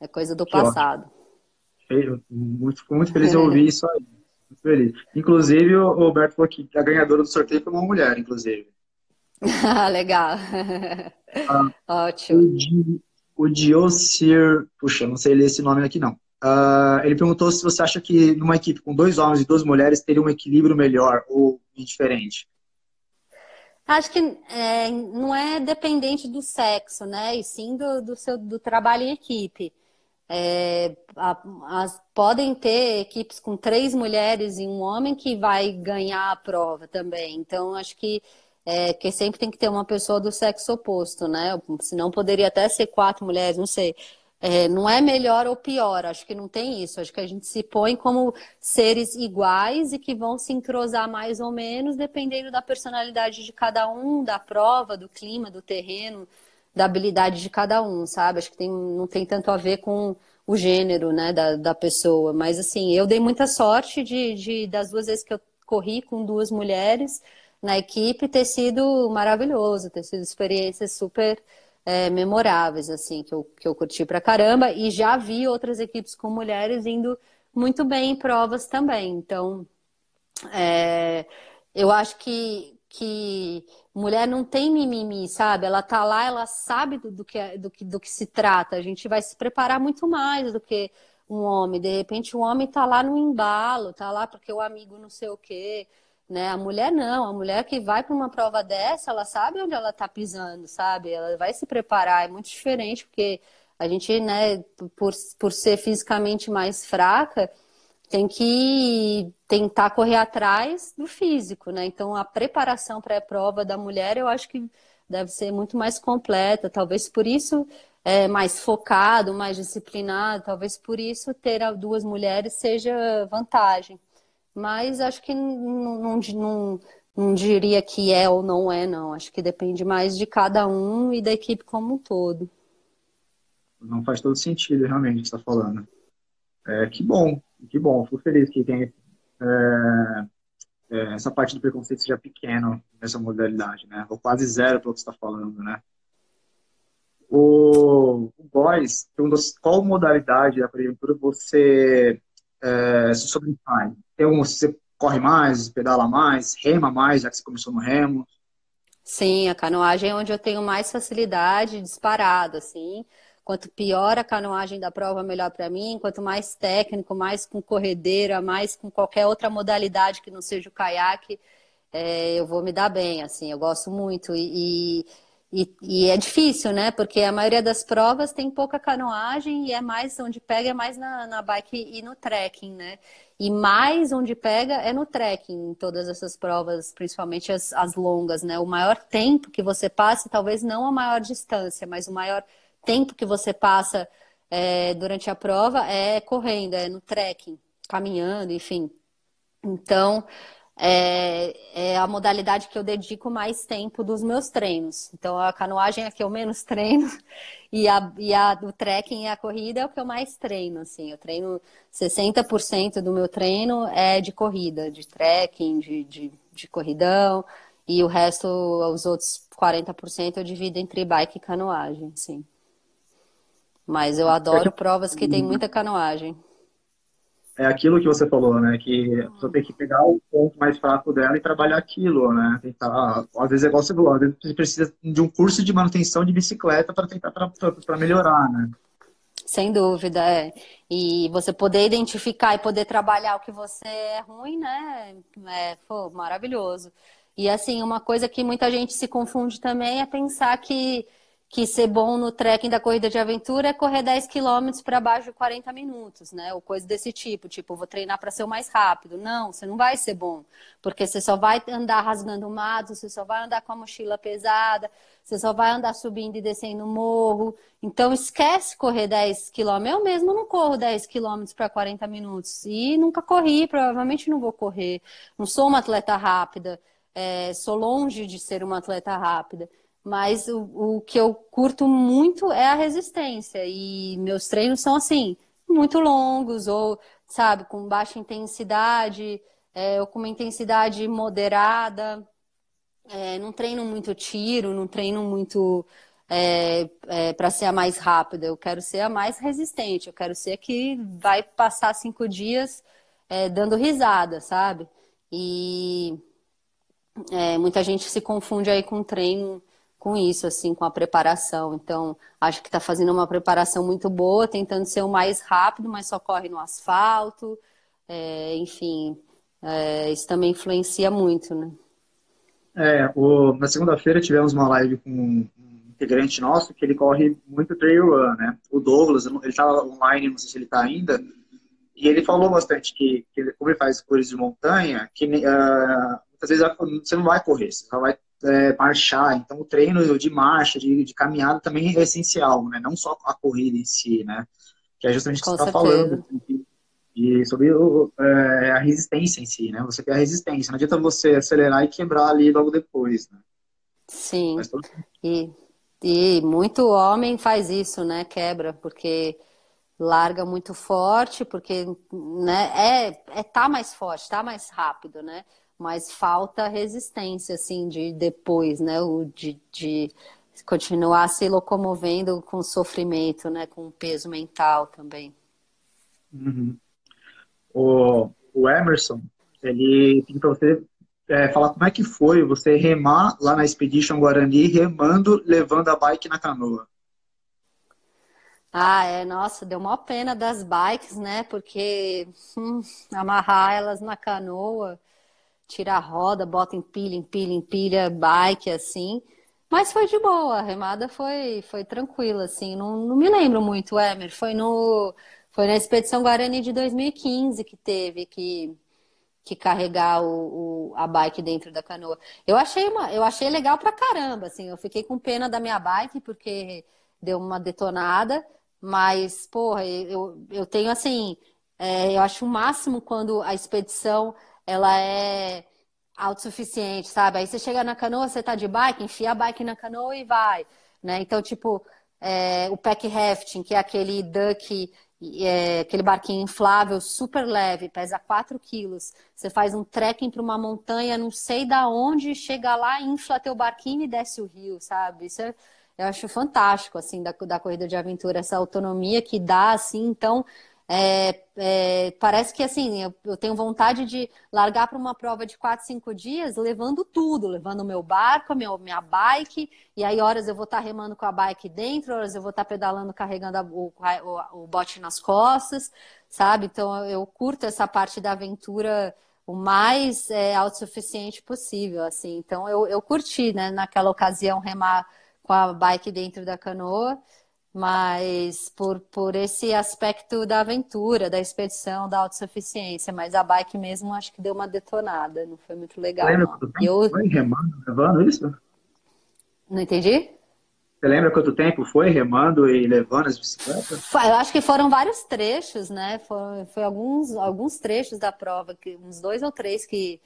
é coisa do Que ótimo. passado. Fico muito feliz em ouvir isso aí. Muito feliz. Inclusive, o Roberto falou que a ganhadora do sorteio foi uma mulher, inclusive. Legal. Ah, Ótimo. o Diocir, puxa, não sei ler esse nome aqui não. Ele perguntou se você acha que numa equipe com dois homens e duas mulheres teria um equilíbrio melhor ou diferente. Acho que não é dependente do sexo, né? E sim do trabalho em equipe. Podem ter equipes com três mulheres e um homem que vai ganhar a prova também. Então, acho que sempre tem que ter uma pessoa do sexo oposto, né? Senão poderia até ser quatro mulheres, não sei. Não é melhor ou pior, acho que não tem isso. Acho que a gente se põe como seres iguais e que vão se entrosar mais ou menos, dependendo da personalidade de cada um, da prova, do clima, do terreno, da habilidade de cada um, sabe? Acho que não tem tanto a ver com o gênero, né, da pessoa. Mas, assim, eu dei muita sorte das duas vezes que eu corri com duas mulheres na equipe ter sido maravilhoso, ter sido experiências super memoráveis, assim, que eu curti pra caramba. E já vi outras equipes com mulheres indo muito bem em provas também. Então, é, eu acho que mulher não tem mimimi, sabe? Ela tá lá, ela sabe do que se trata. A gente vai se preparar muito mais do que um homem. De repente, o homem tá lá no embalo, tá lá porque o amigo não sei o quê, né? A mulher não. A mulher que vai para uma prova dessa, ela sabe onde ela tá pisando, sabe? Ela vai se preparar. É muito diferente porque a gente, né, por ser fisicamente mais fraca, tem que tentar correr atrás do físico, né? Então, a preparação pré-prova da mulher, eu acho que deve ser muito mais completa. Talvez por isso mais focado, mais disciplinado. Talvez por isso ter duas mulheres seja vantagem. Mas acho que não diria que é ou não é, não. Acho que depende mais de cada um e da equipe como um todo. Não faz todo sentido, realmente, o que você está falando. Que bom, que bom. Fico feliz que tem essa parte do preconceito seja pequeno nessa modalidade, né? Ou quase zero pelo que você está falando, né? O Góis perguntou qual modalidade da prefeitura você se sobressai. Você corre mais, pedala mais, rema mais, já que você começou no remo? Sim, a canoagem é onde eu tenho mais facilidade, disparado, assim. Quanto pior a canoagem da prova, melhor para mim. Quanto mais técnico, mais com corredeira, mais com qualquer outra modalidade que não seja o caiaque, eu vou me dar bem, assim. Eu gosto muito. E é difícil, né? Porque a maioria das provas tem pouca canoagem e é mais onde pega, é mais na bike e no trekking, né? E mais onde pega é no trekking, em todas essas provas, principalmente as longas, né? O maior tempo que você passa, talvez não a maior distância, mas o maior tempo que você passa durante a prova é correndo, é no trekking, caminhando, enfim. Então, é a modalidade que eu dedico mais tempo dos meus treinos. Então, a canoagem é a que eu menos treino e a do trekking e a corrida é o que eu mais treino, assim. Eu treino 60% do meu treino é de corrida, de trekking, de corridão, e o resto, os outros 40% eu divido entre bike e canoagem, sim. Mas eu adoro provas que tem muita canoagem. É aquilo que você falou, né? Que a pessoa tem que pegar o ponto mais fraco dela e trabalhar aquilo, né? Tentar, às vezes é igual você falou, às vezes você precisa de um curso de manutenção de bicicleta para tentar para melhorar, né? Sem dúvida, é. E você poder identificar e poder trabalhar o que você é ruim, né? Pô, maravilhoso. E assim, uma coisa que muita gente se confunde também é pensar que ser bom no trekking da corrida de aventura é correr 10 quilômetros para baixo de 40 minutos, né? Ou coisa desse tipo, vou treinar para ser o mais rápido. Não, você não vai ser bom, porque você só vai andar rasgando mato, você só vai andar com a mochila pesada, você só vai andar subindo e descendo morro. Então esquece correr 10 quilômetros. Eu mesmo não corro 10 quilômetros para 40 minutos e nunca corri, provavelmente não vou correr. Não sou uma atleta rápida, sou longe de ser uma atleta rápida. Mas o que eu curto muito é a resistência. E meus treinos são assim, muito longos, ou, sabe, com baixa intensidade, ou com uma intensidade moderada. Não treino muito tiro, não treino muito para ser a mais rápida. Eu quero ser a mais resistente. Eu quero ser a que vai passar 5 dias dando risada, sabe? E muita gente se confunde aí com treino, com isso, assim, com a preparação. Então, acho que está fazendo uma preparação muito boa, tentando ser o mais rápido, mas só corre no asfalto. Enfim, isso também influencia muito, né? Na segunda-feira tivemos uma live com um integrante nosso que ele corre muito trail run, né? O Douglas, ele estava online, não sei se ele está ainda, e ele falou bastante como ele faz coisas de montanha, que muitas vezes você não vai correr, você só vai marchar. Então, o treino de marcha, de caminhada também é essencial, né? Não só a corrida em si, né? Que é justamente o que você Com está falando. certeza. E sobre a resistência em si, né? Você tem a resistência. Não adianta você acelerar e quebrar ali logo depois, né? Sim. Mas todo... E, e muito homem faz isso, né? Quebra, porque larga muito forte, porque né, tá mais forte, tá mais rápido, né? Mas falta resistência, assim, de depois, né? De continuar se locomovendo com sofrimento, né? Com peso mental também. Uhum. O Emerson, ele pediu para você falar como é que foi você remar lá na Expedition Guarani, remando, levando a bike na canoa. Nossa, deu maior pena das bikes, né? Porque amarrar elas na canoa, tirar a roda, bota em pilha, bike, assim. Mas foi de boa, a remada foi tranquila, assim. Não me lembro muito, Emer. Foi na Expedição Guarani de 2015 que teve que carregar a bike dentro da canoa. Eu achei legal pra caramba, assim, eu fiquei com pena da minha bike porque deu uma detonada, mas, porra, eu tenho assim, eu acho o máximo quando a expedição ela é autossuficiente, sabe? Aí você chega na canoa, você tá de bike, enfia a bike na canoa e vai, né? Então, tipo, o pack rafting, que é aquele duck, aquele barquinho inflável, super leve, pesa 4 quilos. Você faz um trekking para uma montanha, não sei da onde, chega lá, infla teu barquinho e desce o rio, sabe? Eu acho fantástico, assim, da corrida de aventura, essa autonomia que dá, assim, então... parece que assim, eu tenho vontade de largar para uma prova de 4, 5 dias, levando tudo, levando o meu barco, minha bike, e aí horas eu vou estar remando com a bike dentro, horas eu vou estar pedalando, carregando o bote nas costas, sabe? Então eu curto essa parte da aventura o mais autossuficiente possível, assim. Então eu curti, né, naquela ocasião remar com a bike dentro da canoa. Mas por esse aspecto da aventura, da expedição, da autossuficiência. Mas a bike mesmo acho que deu uma detonada, não foi muito Você legal, lembra não. quanto E tempo eu foi remando, levando isso? não entendi? Você lembra quanto tempo foi remando e levando as bicicletas? Eu acho que foram vários trechos, né? Foi alguns trechos da prova, uns 2 ou 3 que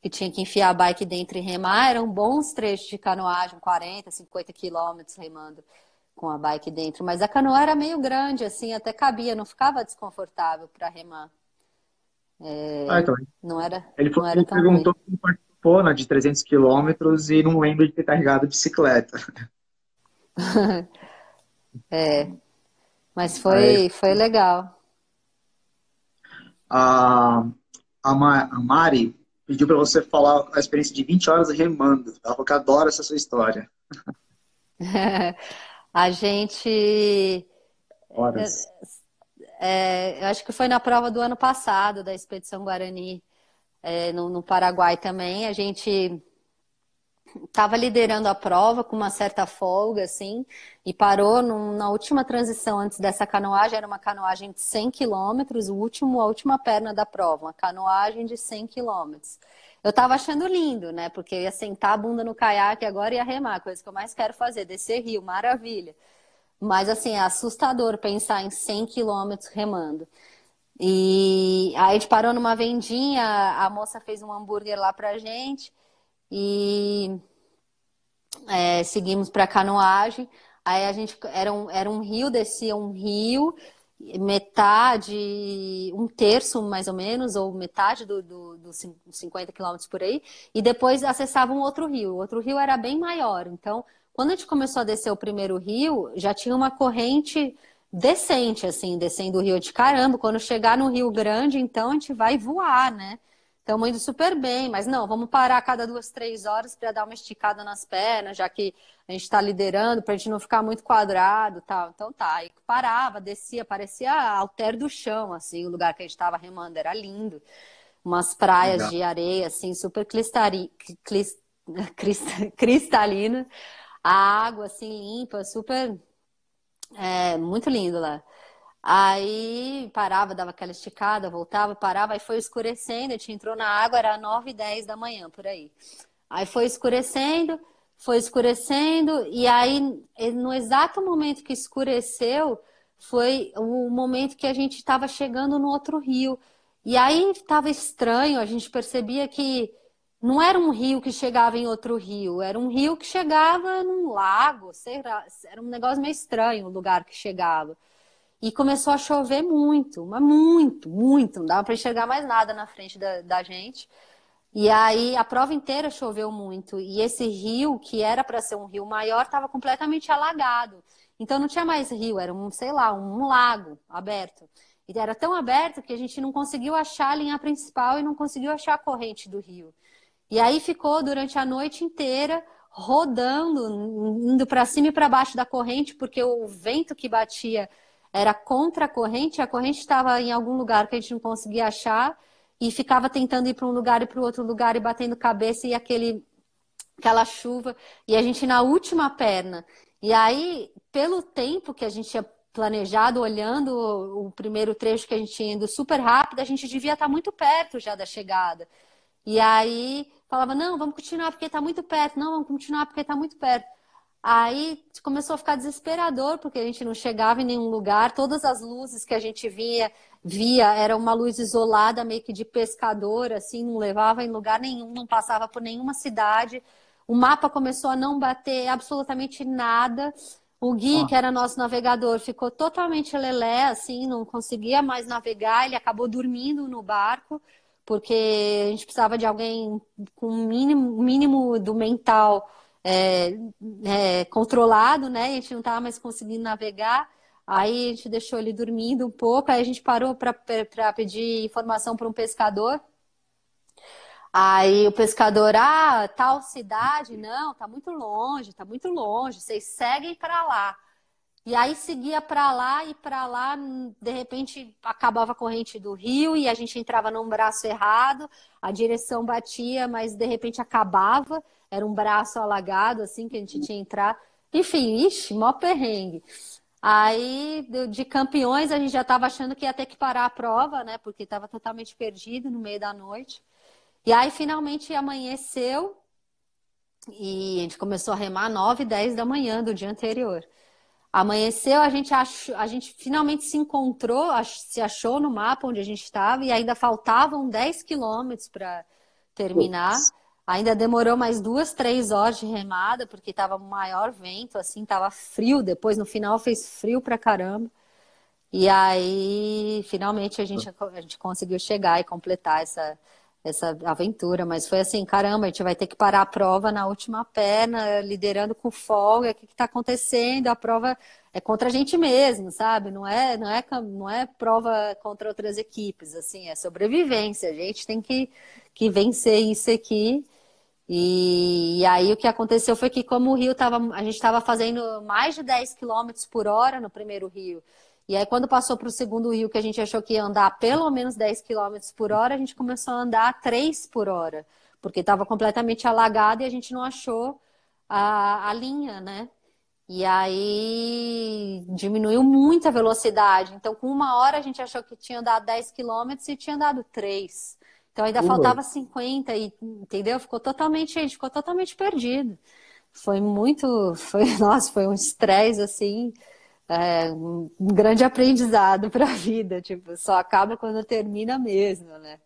tinha que enfiar a bike dentro e remar. Eram bons trechos de canoagem, 40, 50 quilômetros remando com a bike dentro. Mas a canoa era meio grande, assim, até cabia, não ficava desconfortável para remar. Ah, então, Não era, ele, não era ele tão ruim. perguntou se participou, né, de 300 quilômetros e não lembra de ter carregado a bicicleta. Mas Aí, foi legal. a, a Mari pediu para você falar a experiência de 20 horas remando. Ela falou que adora essa sua história. A gente, Horas. eu acho que foi na prova do ano passado, da Expedição Guarani, no Paraguai também. A gente estava liderando a prova com uma certa folga, assim, e parou na última transição antes dessa canoagem. Era uma canoagem de 100 quilômetros, a última perna da prova, uma canoagem de 100 quilômetros. Eu estava achando lindo, né? Porque eu ia sentar a bunda no caiaque agora e ia remar, coisa que eu mais quero fazer, descer rio, maravilha. Mas, assim, é assustador pensar em 100 quilômetros remando. E aí a gente parou numa vendinha, a moça fez um hambúrguer lá pra gente e seguimos pra canoagem. Aí a gente, era um rio, descia um rio, metade, um terço mais ou menos, ou metade dos 50 quilômetros por aí, e depois acessava um outro rio. O outro rio era bem maior, então quando a gente começou a descer o primeiro rio, já tinha uma corrente decente, assim, descendo o rio de caramba. Quando chegar no Rio Grande, então a gente vai voar, né? Estamos indo super bem, mas não, vamos parar a cada 2, 3 horas para dar uma esticada nas pernas, já que a gente está liderando, para a gente não ficar muito quadrado e tal. Então tá, e parava, descia, parecia alter do chão, assim, o lugar que a gente estava remando, era lindo. Umas praias Legal. de areia, assim, super cristalina, a água, assim, limpa, super, muito lindo lá. Aí parava, dava aquela esticada, voltava, parava, aí foi escurecendo, a gente entrou na água, era 9h10 da manhã, por aí. Aí foi escurecendo, e aí no exato momento que escureceu, foi o momento que a gente estava chegando no outro rio. E aí estava estranho, a gente percebia que não era um rio que chegava em outro rio, era um rio que chegava num lago, sei lá, era um negócio meio estranho o lugar que chegava. E começou a chover muito, mas muito, muito. Não dava para enxergar mais nada na frente da gente. E aí a prova inteira choveu muito. E esse rio, que era para ser um rio maior, estava completamente alagado. Então não tinha mais rio, era um, sei lá, um lago aberto. E era tão aberto que a gente não conseguiu achar a linha principal e não conseguiu achar a corrente do rio. E aí ficou durante a noite inteira rodando, indo para cima e para baixo da corrente, porque o vento que batia era contra a corrente estava em algum lugar que a gente não conseguia achar e ficava tentando ir para um lugar e para o outro lugar e batendo cabeça e aquela chuva e a gente na última perna. E aí, pelo tempo que a gente ia planejado, olhando o primeiro trecho que a gente tinha indo super rápido, a gente devia estar muito perto já da chegada. E aí falava, não, vamos continuar porque está muito perto, não, vamos continuar porque está muito perto. Aí começou a ficar desesperador, porque a gente não chegava em nenhum lugar, todas as luzes que a gente via era uma luz isolada, meio que de pescador, assim, não levava em lugar nenhum, não passava por nenhuma cidade. O mapa começou a não bater absolutamente nada. O Gui, que Nossa. era nosso navegador, ficou totalmente lelé, assim, não conseguia mais navegar, ele acabou dormindo no barco, porque a gente precisava de alguém com o mínimo do mental controlado, né? E a gente não estava mais conseguindo navegar. Aí a gente deixou ele dormindo um pouco, aí a gente parou para pedir informação para um pescador. Aí o pescador, tal cidade, não, tá muito longe, vocês seguem para lá. E aí seguia para lá e para lá, de repente acabava a corrente do rio e a gente entrava num braço errado, a direção batia, mas de repente acabava, era um braço alagado assim que a gente tinha que entrar. Enfim, ixi, mó perrengue. Aí de Campeões a gente já estava achando que ia ter que parar a prova, né? Porque estava totalmente perdido no meio da noite. E aí finalmente amanheceu e a gente começou a remar 9, 10 da manhã do dia anterior. Amanheceu, a gente finalmente se encontrou, se achou no mapa onde a gente estava e ainda faltavam 10 quilômetros para terminar. Putz. Ainda demorou mais 2, 3 horas de remada, porque estava maior vento, assim, estava frio. Depois, no final, fez frio pra caramba. E aí, finalmente, a gente conseguiu chegar e completar essa aventura. Mas foi assim, caramba, a gente vai ter que parar a prova na última perna, liderando com folga. O que está acontecendo? A prova é contra a gente mesmo, sabe? Não é prova contra outras equipes, assim, é sobrevivência. A gente tem que vencer isso aqui. E aí o que aconteceu foi que como o rio a gente estava fazendo mais de 10 quilômetros por hora no primeiro rio. E aí quando passou para o segundo rio, que a gente achou que ia andar pelo menos 10 quilômetros por hora, a gente começou a andar 3 por hora, porque estava completamente alagado e a gente não achou a linha, né? E aí diminuiu muito a velocidade. Então, com 1 hora, a gente achou que tinha andado 10 quilômetros e tinha andado 3. Então, ainda Pô, faltava 50, entendeu? A gente ficou totalmente perdido. Nossa, foi um estresse, assim, um grande aprendizado para a vida. Tipo, só acaba quando termina mesmo, né?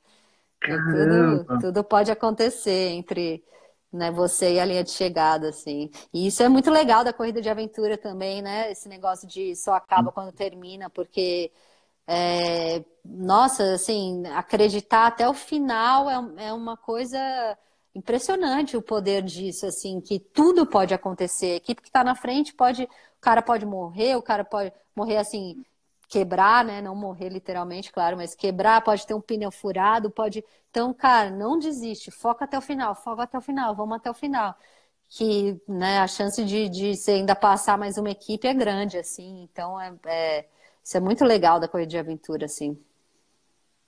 caramba. Tudo pode acontecer entre, né, você e a linha de chegada, assim. E isso é muito legal da corrida de aventura também, né? Esse negócio de só acaba quando termina, porque, nossa, assim, acreditar até o final é uma coisa impressionante o poder disso, assim, que tudo pode acontecer. A equipe que está na frente o cara pode morrer, o cara pode morrer assim quebrar, né? Não morrer literalmente, claro, mas quebrar, pode ter um pneu furado, pode. Então, cara, não desiste, foca até o final, vamos até o final. Que, né, a chance de você ainda passar mais uma equipe é grande, assim. Então, isso é muito legal da corrida de aventura, assim.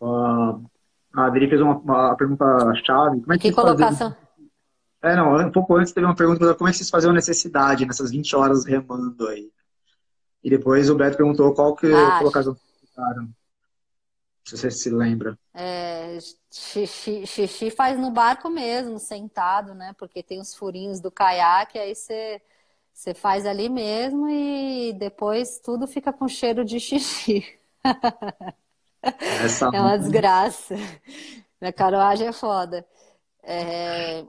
Ah, a Adri fez uma pergunta-chave. Como é E que que vocês faziam? colocação? Não, um pouco antes teve uma pergunta, como é que vocês faziam a necessidade nessas 20 horas remando aí? E depois o Beto perguntou qual que Ah, colocação vocês ficaram, se você se lembra. xixi faz no barco mesmo, sentado, né? Porque tem os furinhos do caiaque, aí você faz ali mesmo e depois tudo fica com cheiro de xixi. Essa, É uma desgraça. Minha canoagem é foda. É,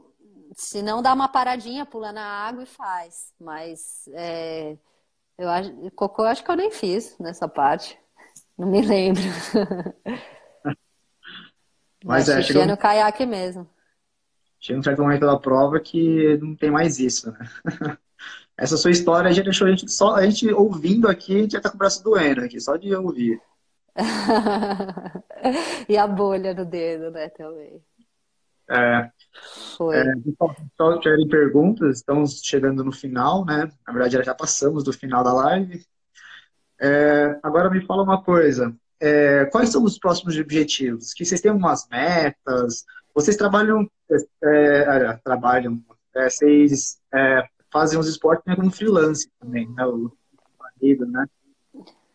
Se não dá uma paradinha, pula na água e faz. Mas cocô acho que eu nem fiz nessa parte. Não me lembro. mas Mas xixi chega é no caiaque mesmo. chega um certo momento da prova que não tem mais isso, né? Essa sua história já deixou a gente ouvindo aqui, a gente já tá com o braço doendo aqui, só de ouvir. E a bolha no dedo, né, também. É, Foi. só tiverem perguntas, estamos chegando no final, né? Na verdade, já passamos do final da live. Agora me fala uma coisa. Quais são os próximos objetivos? Que vocês têm umas metas? Vocês trabalham, vocês fazem os esportes, né, como freelance também, né? O marido, né?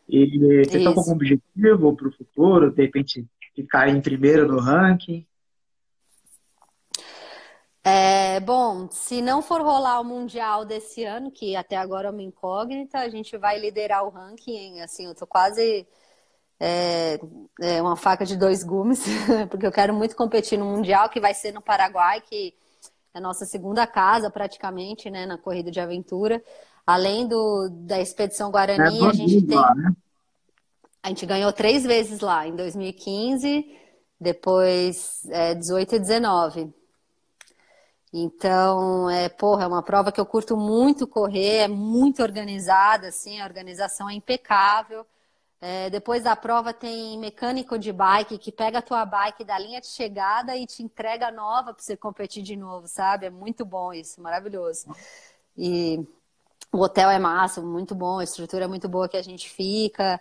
E vocês estão com algum Isso. objetivo para o futuro? De repente, ficar em primeiro no ranking? Bom, se não for rolar o Mundial desse ano, que até agora é uma incógnita, a gente vai liderar o ranking. Assim, eu tô quase é, uma faca de dois gumes, porque eu quero muito competir no Mundial, que vai ser no Paraguai, que é a nossa segunda casa praticamente, né, na corrida de aventura. Além da Expedição É Guarani, a duas gente vezes lá, tem, né? a gente ganhou 3 vezes lá, em 2015, depois 18 e 19. Então, porra, é uma prova que eu curto muito correr, é muito organizada, assim, a organização é impecável. Depois da prova tem mecânico de bike que pega a tua bike da linha de chegada e te entrega nova para você competir de novo, sabe? É muito bom isso, maravilhoso. E o hotel é massa, muito bom, a estrutura é muito boa que a gente fica.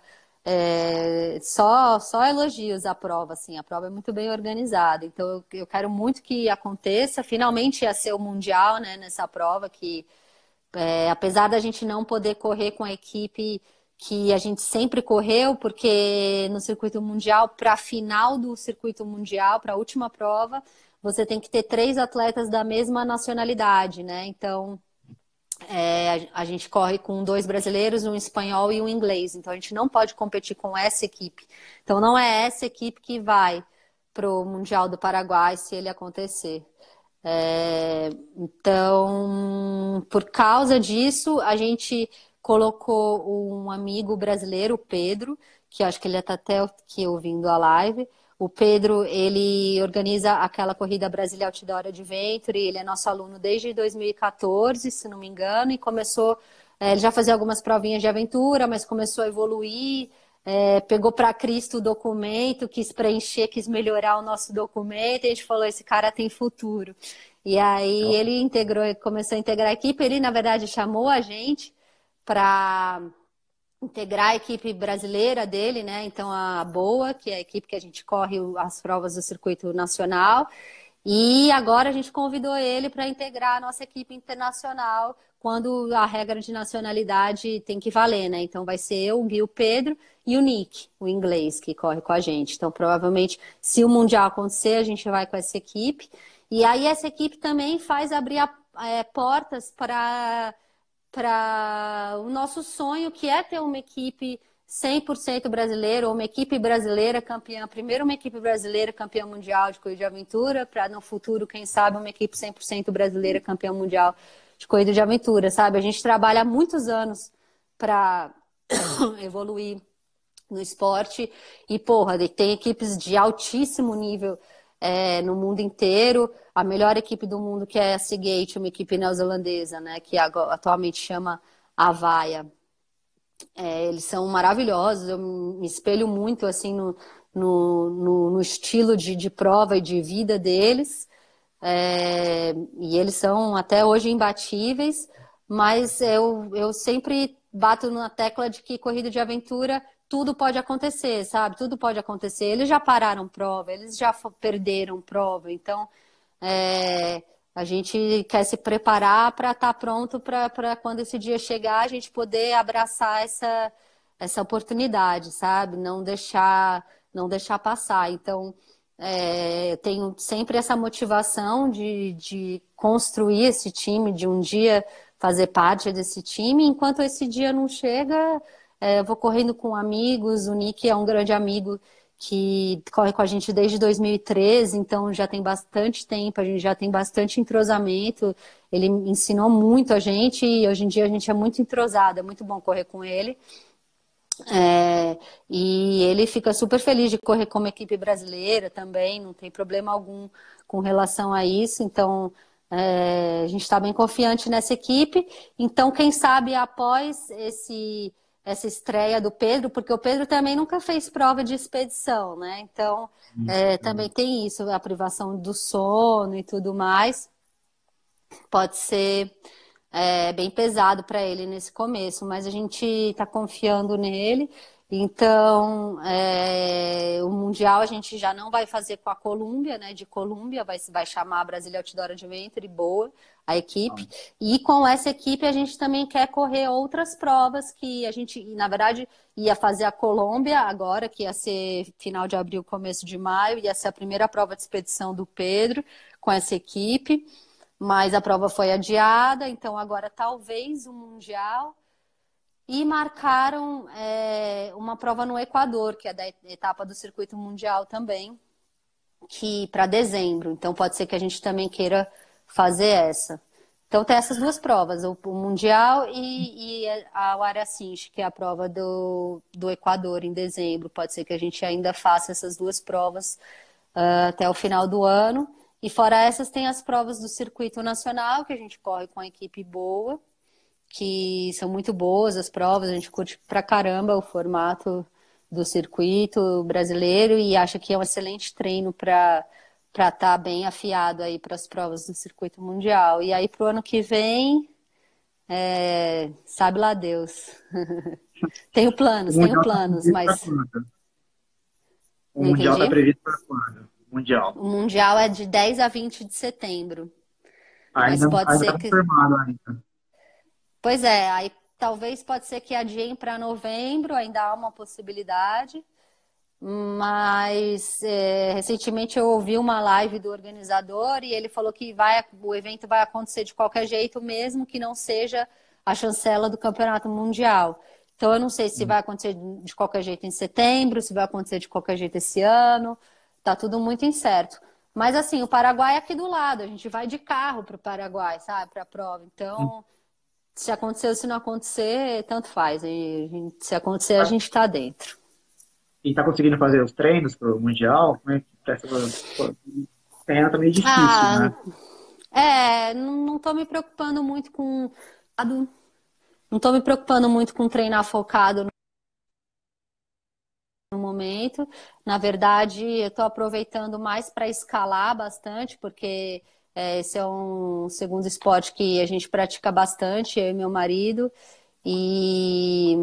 Só elogios à prova, assim, a prova é muito bem organizada. Então eu quero muito que aconteça. Finalmente ia ser o Mundial, né, nessa prova, que apesar da gente não poder correr com a equipe que a gente sempre correu, porque no circuito mundial, para a final do circuito mundial, para a última prova, você tem que ter 3 atletas da mesma nacionalidade, né? Então a gente corre com 2 brasileiros, um espanhol e um inglês. Então a gente não pode competir com essa equipe. Então não é essa equipe que vai para o Mundial do Paraguai se ele acontecer. Então, por causa disso, a gente colocou um amigo brasileiro, o Pedro, que eu acho que ele está até aqui ouvindo a live. O Pedro, ele organiza aquela corrida Brasília Outdoor Adventure, ele é nosso aluno desde 2014, se não me engano, e começou, ele já fazia algumas provinhas de aventura, mas começou a evoluir, pegou para Cristo o documento, quis preencher, quis melhorar o nosso documento, e a gente falou, esse cara tem futuro. E aí ele começou a integrar a equipe, ele na verdade chamou a gente para integrar a equipe brasileira dele, né? Então a Boa, que é a equipe que a gente corre as provas do circuito nacional, e agora a gente convidou ele para integrar a nossa equipe internacional quando a regra de nacionalidade tem que valer, né? Então vai ser eu, o Gui, o Pedro e o Nick, o inglês, que corre com a gente. Então provavelmente, se o Mundial acontecer, a gente vai com essa equipe. E aí essa equipe também faz abrir portas para o nosso sonho, que é ter uma equipe 100% brasileira, ou uma equipe brasileira campeã. Primeiro, uma equipe brasileira campeã mundial de corrida de aventura, para no futuro, quem sabe, uma equipe 100% brasileira campeã mundial de corrida de aventura, sabe? A gente trabalha há muitos anos para evoluir no esporte e, porra, tem equipes de altíssimo nível no mundo inteiro. A melhor equipe do mundo, que é a Seagate, uma equipe neozelandesa, né, que atualmente chama Avaia. Eles são maravilhosos, eu me espelho muito assim no estilo de prova e de vida deles. E eles são até hoje imbatíveis, mas eu sempre bato na tecla de que corrida de aventura tudo pode acontecer, sabe? Tudo pode acontecer. Eles já pararam prova, eles já perderam prova, então é, a gente quer se preparar para estar pronto para quando esse dia chegar, a gente poder abraçar essa oportunidade, sabe? Não deixar passar. Então, eu tenho sempre essa motivação de construir esse time, de um dia fazer parte desse time. Enquanto esse dia não chega, eu vou correndo com amigos. O Nick é um grande amigo que corre com a gente desde 2013, então já tem bastante tempo, a gente já tem bastante entrosamento. Ele ensinou muito a gente e hoje em dia a gente é muito entrosado, é muito bom correr com ele. E ele fica super feliz de correr como equipe brasileira também, não tem problema algum com relação a isso. Então, a gente está bem confiante nessa equipe. Então, quem sabe após essa estreia do Pedro, porque o Pedro também nunca fez prova de expedição, né? Então, também tem isso, a privação do sono e tudo mais. Pode ser bem pesado para ele nesse começo, mas a gente está confiando nele Então, o Mundial a gente já não vai fazer com a Colômbia, né? De Colômbia, vai chamar a Brasília Outdoor Adventure, boa, a equipe. E com essa equipe a gente também quer correr outras provas que a gente, na verdade, ia fazer a Colômbia agora, que ia ser final de abril, começo de maio, ia ser a primeira prova de expedição do Pedro com essa equipe, mas a prova foi adiada, então agora talvez o Mundial. E marcaram uma prova no Equador, que é da etapa do Circuito Mundial também, que para dezembro. Então pode ser que a gente também queira fazer essa. Então tem essas duas provas, o Mundial e a Área Cinch, que é a prova do Equador em dezembro. Pode ser que a gente ainda faça essas duas provas até o final do ano. E fora essas, tem as provas do Circuito Nacional, que a gente corre com a equipe boa, que são muito boas as provas, a gente curte pra caramba o formato do circuito brasileiro e acha que é um excelente treino para estar bem afiado aí para as provas do circuito mundial. E aí pro ano que vem, sabe lá Deus. Tenho planos, mas O não Mundial está entendi. previsto para quando? Mundial. O mundial é de 10 a 20 de setembro, mas Ainda pode ainda ser está que confirmado ainda. Pois é, aí talvez pode ser que adiem para novembro, ainda há uma possibilidade, mas recentemente eu ouvi uma live do organizador e ele falou que o evento vai acontecer de qualquer jeito, mesmo que não seja a chancela do Campeonato Mundial. Então eu não sei se vai acontecer de qualquer jeito em setembro, se vai acontecer de qualquer jeito esse ano, tá tudo muito incerto. Mas assim, o Paraguai é aqui do lado, a gente vai de carro para o Paraguai, sabe, para a prova. Então se acontecer ou se não acontecer, tanto faz. Se acontecer, a gente está dentro. E está conseguindo fazer os treinos para o Mundial? Como é que tá essa... Pô, terreno tá meio difícil, Ah, né? não estou me preocupando muito com. Não estou me preocupando muito com treinar focado no momento. Na verdade, eu estou aproveitando mais para escalar bastante, porque esse é um segundo esporte que a gente pratica bastante, eu e meu marido. E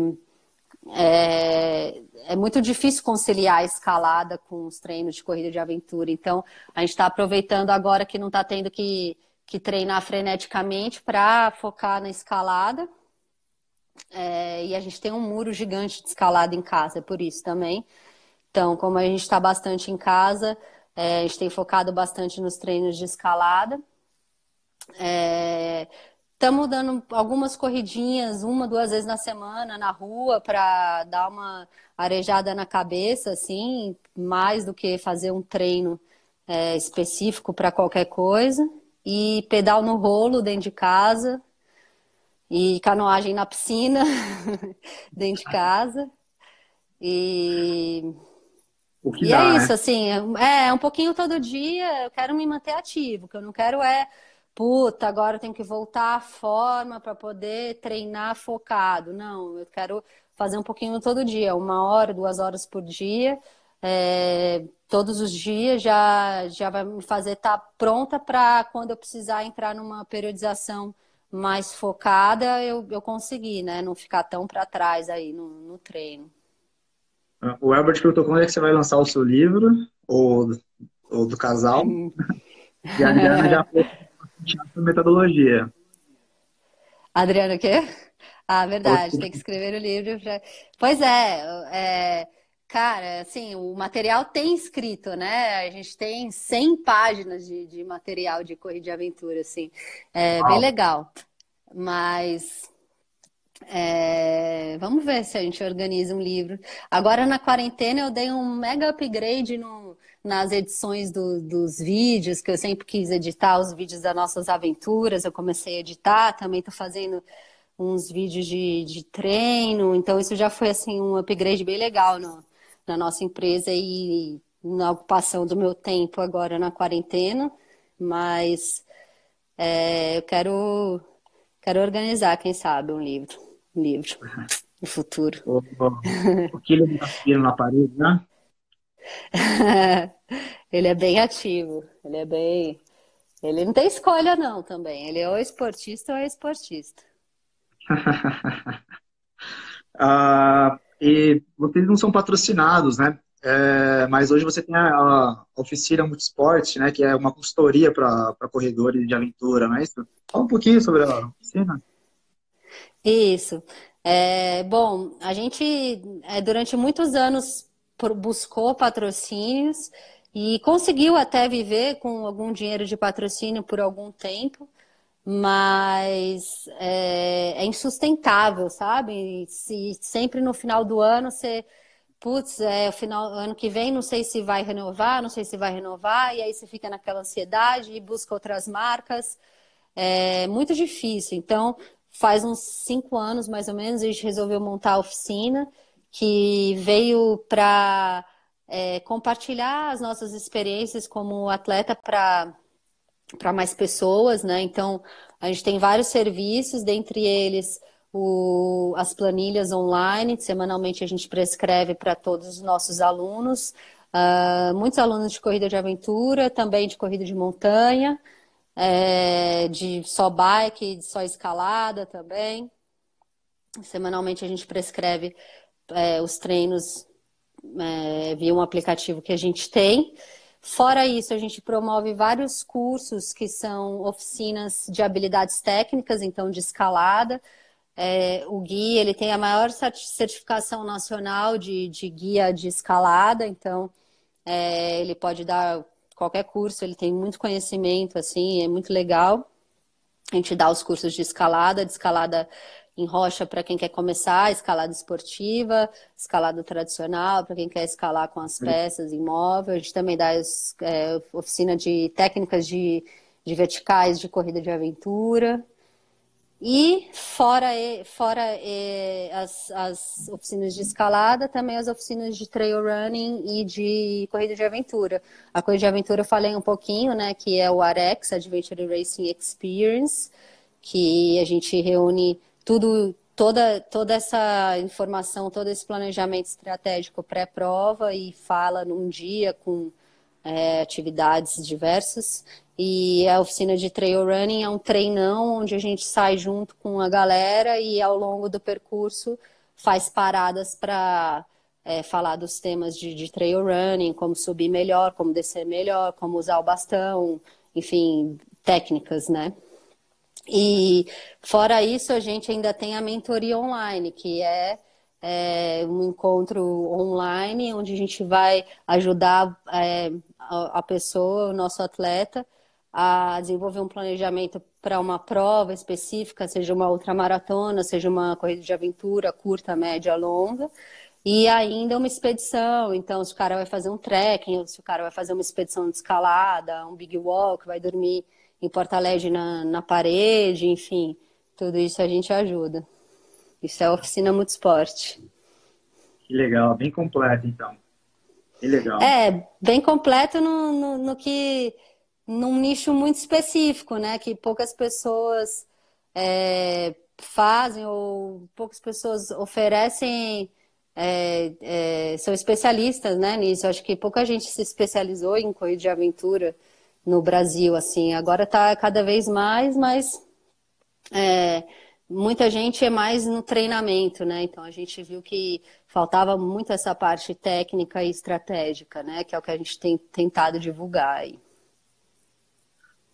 é muito difícil conciliar a escalada com os treinos de corrida de aventura. Então, a gente está aproveitando agora que não está tendo que treinar freneticamente para focar na escalada. E a gente tem um muro gigante de escalada em casa, é por isso também. Então, como a gente está bastante em casa, a gente tem focado bastante nos treinos de escalada. Estamos dando algumas corridinhas, uma, duas vezes na semana na rua para dar uma arejada na cabeça, assim, mais do que fazer um treino específico para qualquer coisa. E pedal no rolo dentro de casa e canoagem na piscina dentro de casa. E, O que e é dá, isso, né? assim, um pouquinho todo dia. Eu quero me manter ativo, o que eu não quero puta, agora eu tenho que voltar à forma para poder treinar focado. Não, eu quero fazer um pouquinho todo dia, 1 hora, 2 horas por dia, todos os dias já vai me fazer estar pronta para quando eu precisar entrar numa periodização mais focada, eu conseguir, né? Não ficar tão para trás aí no treino. O Albert perguntou quando é que você vai lançar o seu livro, ou, ou do casal, e a Adriana já falou sobre metodologia. Adriana, o quê? Ah, Falou verdade, tem que que escrever o livro. Pois cara, assim, o material tem escrito, né? A gente tem 100 páginas de material de corrida de aventura, assim. É bem legal. Mas vamos ver se a gente organiza um livro. Agora, na quarentena, eu dei um mega upgrade nas edições dos vídeos, que eu sempre quis editar os vídeos das nossas aventuras. Eu comecei a editar, também estou fazendo uns vídeos de treino. Então, isso já foi assim um upgrade bem legal na nossa empresa e na ocupação do meu tempo agora na quarentena. Mas eu quero organizar, quem sabe, um livro no futuro. o que ele está seguindo na parede, né? Ele é bem ativo, ele não tem escolha não também. Ele é ou esportista ou é esportista. E vocês não são patrocinados, né? Mas hoje você tem a oficina Multisport, né? Que é uma consultoria para corredores de aventura, não é isso? Fala um pouquinho sobre a oficina. Isso. Bom, a gente durante muitos anos buscou patrocínios e conseguiu até viver com algum dinheiro de patrocínio por algum tempo, mas é insustentável, sabe? Se sempre no final do ano você, putz, o final ano que vem não sei se vai renovar, não sei se vai renovar, e aí você fica naquela ansiedade e busca outras marcas. É muito difícil. Então, faz uns 5 anos, mais ou menos, a gente resolveu montar a oficina, que veio para compartilhar as nossas experiências como atleta para mais pessoas, né? Então, a gente tem vários serviços, dentre eles as planilhas online. Semanalmente a gente prescreve para todos os nossos alunos, muitos alunos de corrida de aventura, também de corrida de montanha, de só bike, de só escalada também. Semanalmente a gente prescreve os treinos via um aplicativo que a gente tem. Fora isso, a gente promove vários cursos que são oficinas de habilidades técnicas, então de escalada. O Gui, ele tem a maior certificação nacional de guia de escalada, então ele pode dar qualquer curso, ele tem muito conhecimento, assim, é muito legal. A gente dá os cursos de escalada em rocha para quem quer começar, escalada esportiva, escalada tradicional para quem quer escalar com as peças imóvel. A gente também dá oficina de técnicas de verticais de corrida de aventura. E as oficinas de escalada, também as oficinas de trail running e de corrida de aventura. A corrida de aventura eu falei um pouquinho, né, que é o AREX, Adventure Racing Experience, que a gente reúne toda essa informação, todo esse planejamento estratégico pré-prova e fala num dia com atividades diversas. E a oficina de trail running é um treinão onde a gente sai junto com a galera e ao longo do percurso faz paradas para falar dos temas de trail running, como subir melhor, como descer melhor, como usar o bastão, enfim, técnicas, né? E fora isso, a gente ainda tem a mentoria online, que é um encontro online onde a gente vai ajudar a pessoa, o nosso atleta, a desenvolver um planejamento para uma prova específica, seja uma ultramaratona, seja uma corrida de aventura curta, média, longa, e ainda uma expedição. Então, se o cara vai fazer um trekking, se o cara vai fazer uma expedição de escalada, um big walk, vai dormir em porta-LED na parede, enfim, tudo isso a gente ajuda. Isso é a oficina Multisport. Que legal, bem completo, então. Que legal. Bem completo num nicho muito específico, né? Que poucas pessoas fazem ou poucas pessoas oferecem, são especialistas, né, nisso. Acho que pouca gente se especializou em corrida de aventura no Brasil, assim. Agora está cada vez mais, mas muita gente é mais no treinamento, né? Então a gente viu que faltava muito essa parte técnica e estratégica, né? Que é o que a gente tem tentado divulgar aí.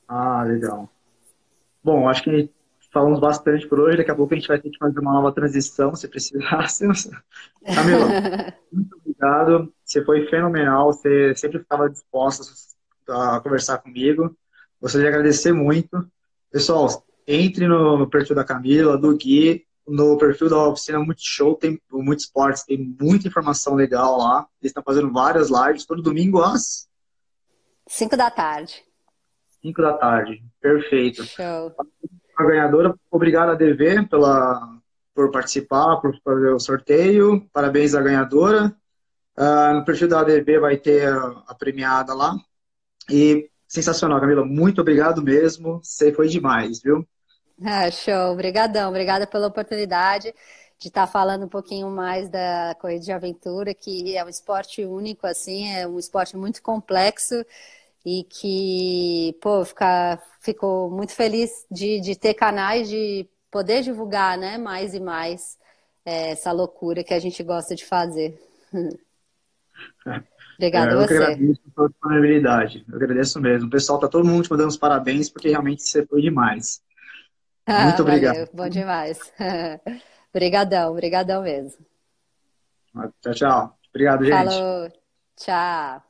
Ah, legal. Bom, acho que falamos bastante por hoje. Daqui a pouco a gente vai ter que fazer uma nova transição, se precisássemos. Camila, muito obrigado. Você foi fenomenal. Você sempre estava disposta a conversar comigo. Gostaria de agradecer muito. Pessoal, entre no perfil da Camila, do Gui, no perfil da oficina Multishow, tem o Multisports, tem muita informação legal lá. Eles estão fazendo várias lives todo domingo às 5 da tarde. 5 da tarde. Perfeito. Show. A ganhadora, obrigado a DV por participar, por fazer o sorteio. Parabéns à ganhadora. No perfil da ADV vai ter a premiada lá. E sensacional, Camila. Muito obrigado mesmo. Você foi demais, viu? Show. Obrigadão. Obrigada pela oportunidade de estar falando um pouquinho mais da corrida de aventura, que é um esporte único, assim, é um esporte muito complexo e que, pô, fico muito feliz de ter canais de poder divulgar, né, mais e mais essa loucura que a gente gosta de fazer. Obrigada a Eu que você. agradeço pela disponibilidade. Eu agradeço mesmo. O pessoal tá todo mundo te mandando os parabéns, porque realmente você foi demais. Muito Ah, obrigado. valeu, bom demais. Obrigadão, obrigadão mesmo. Tchau, tchau. Obrigado, gente. Falou, tchau.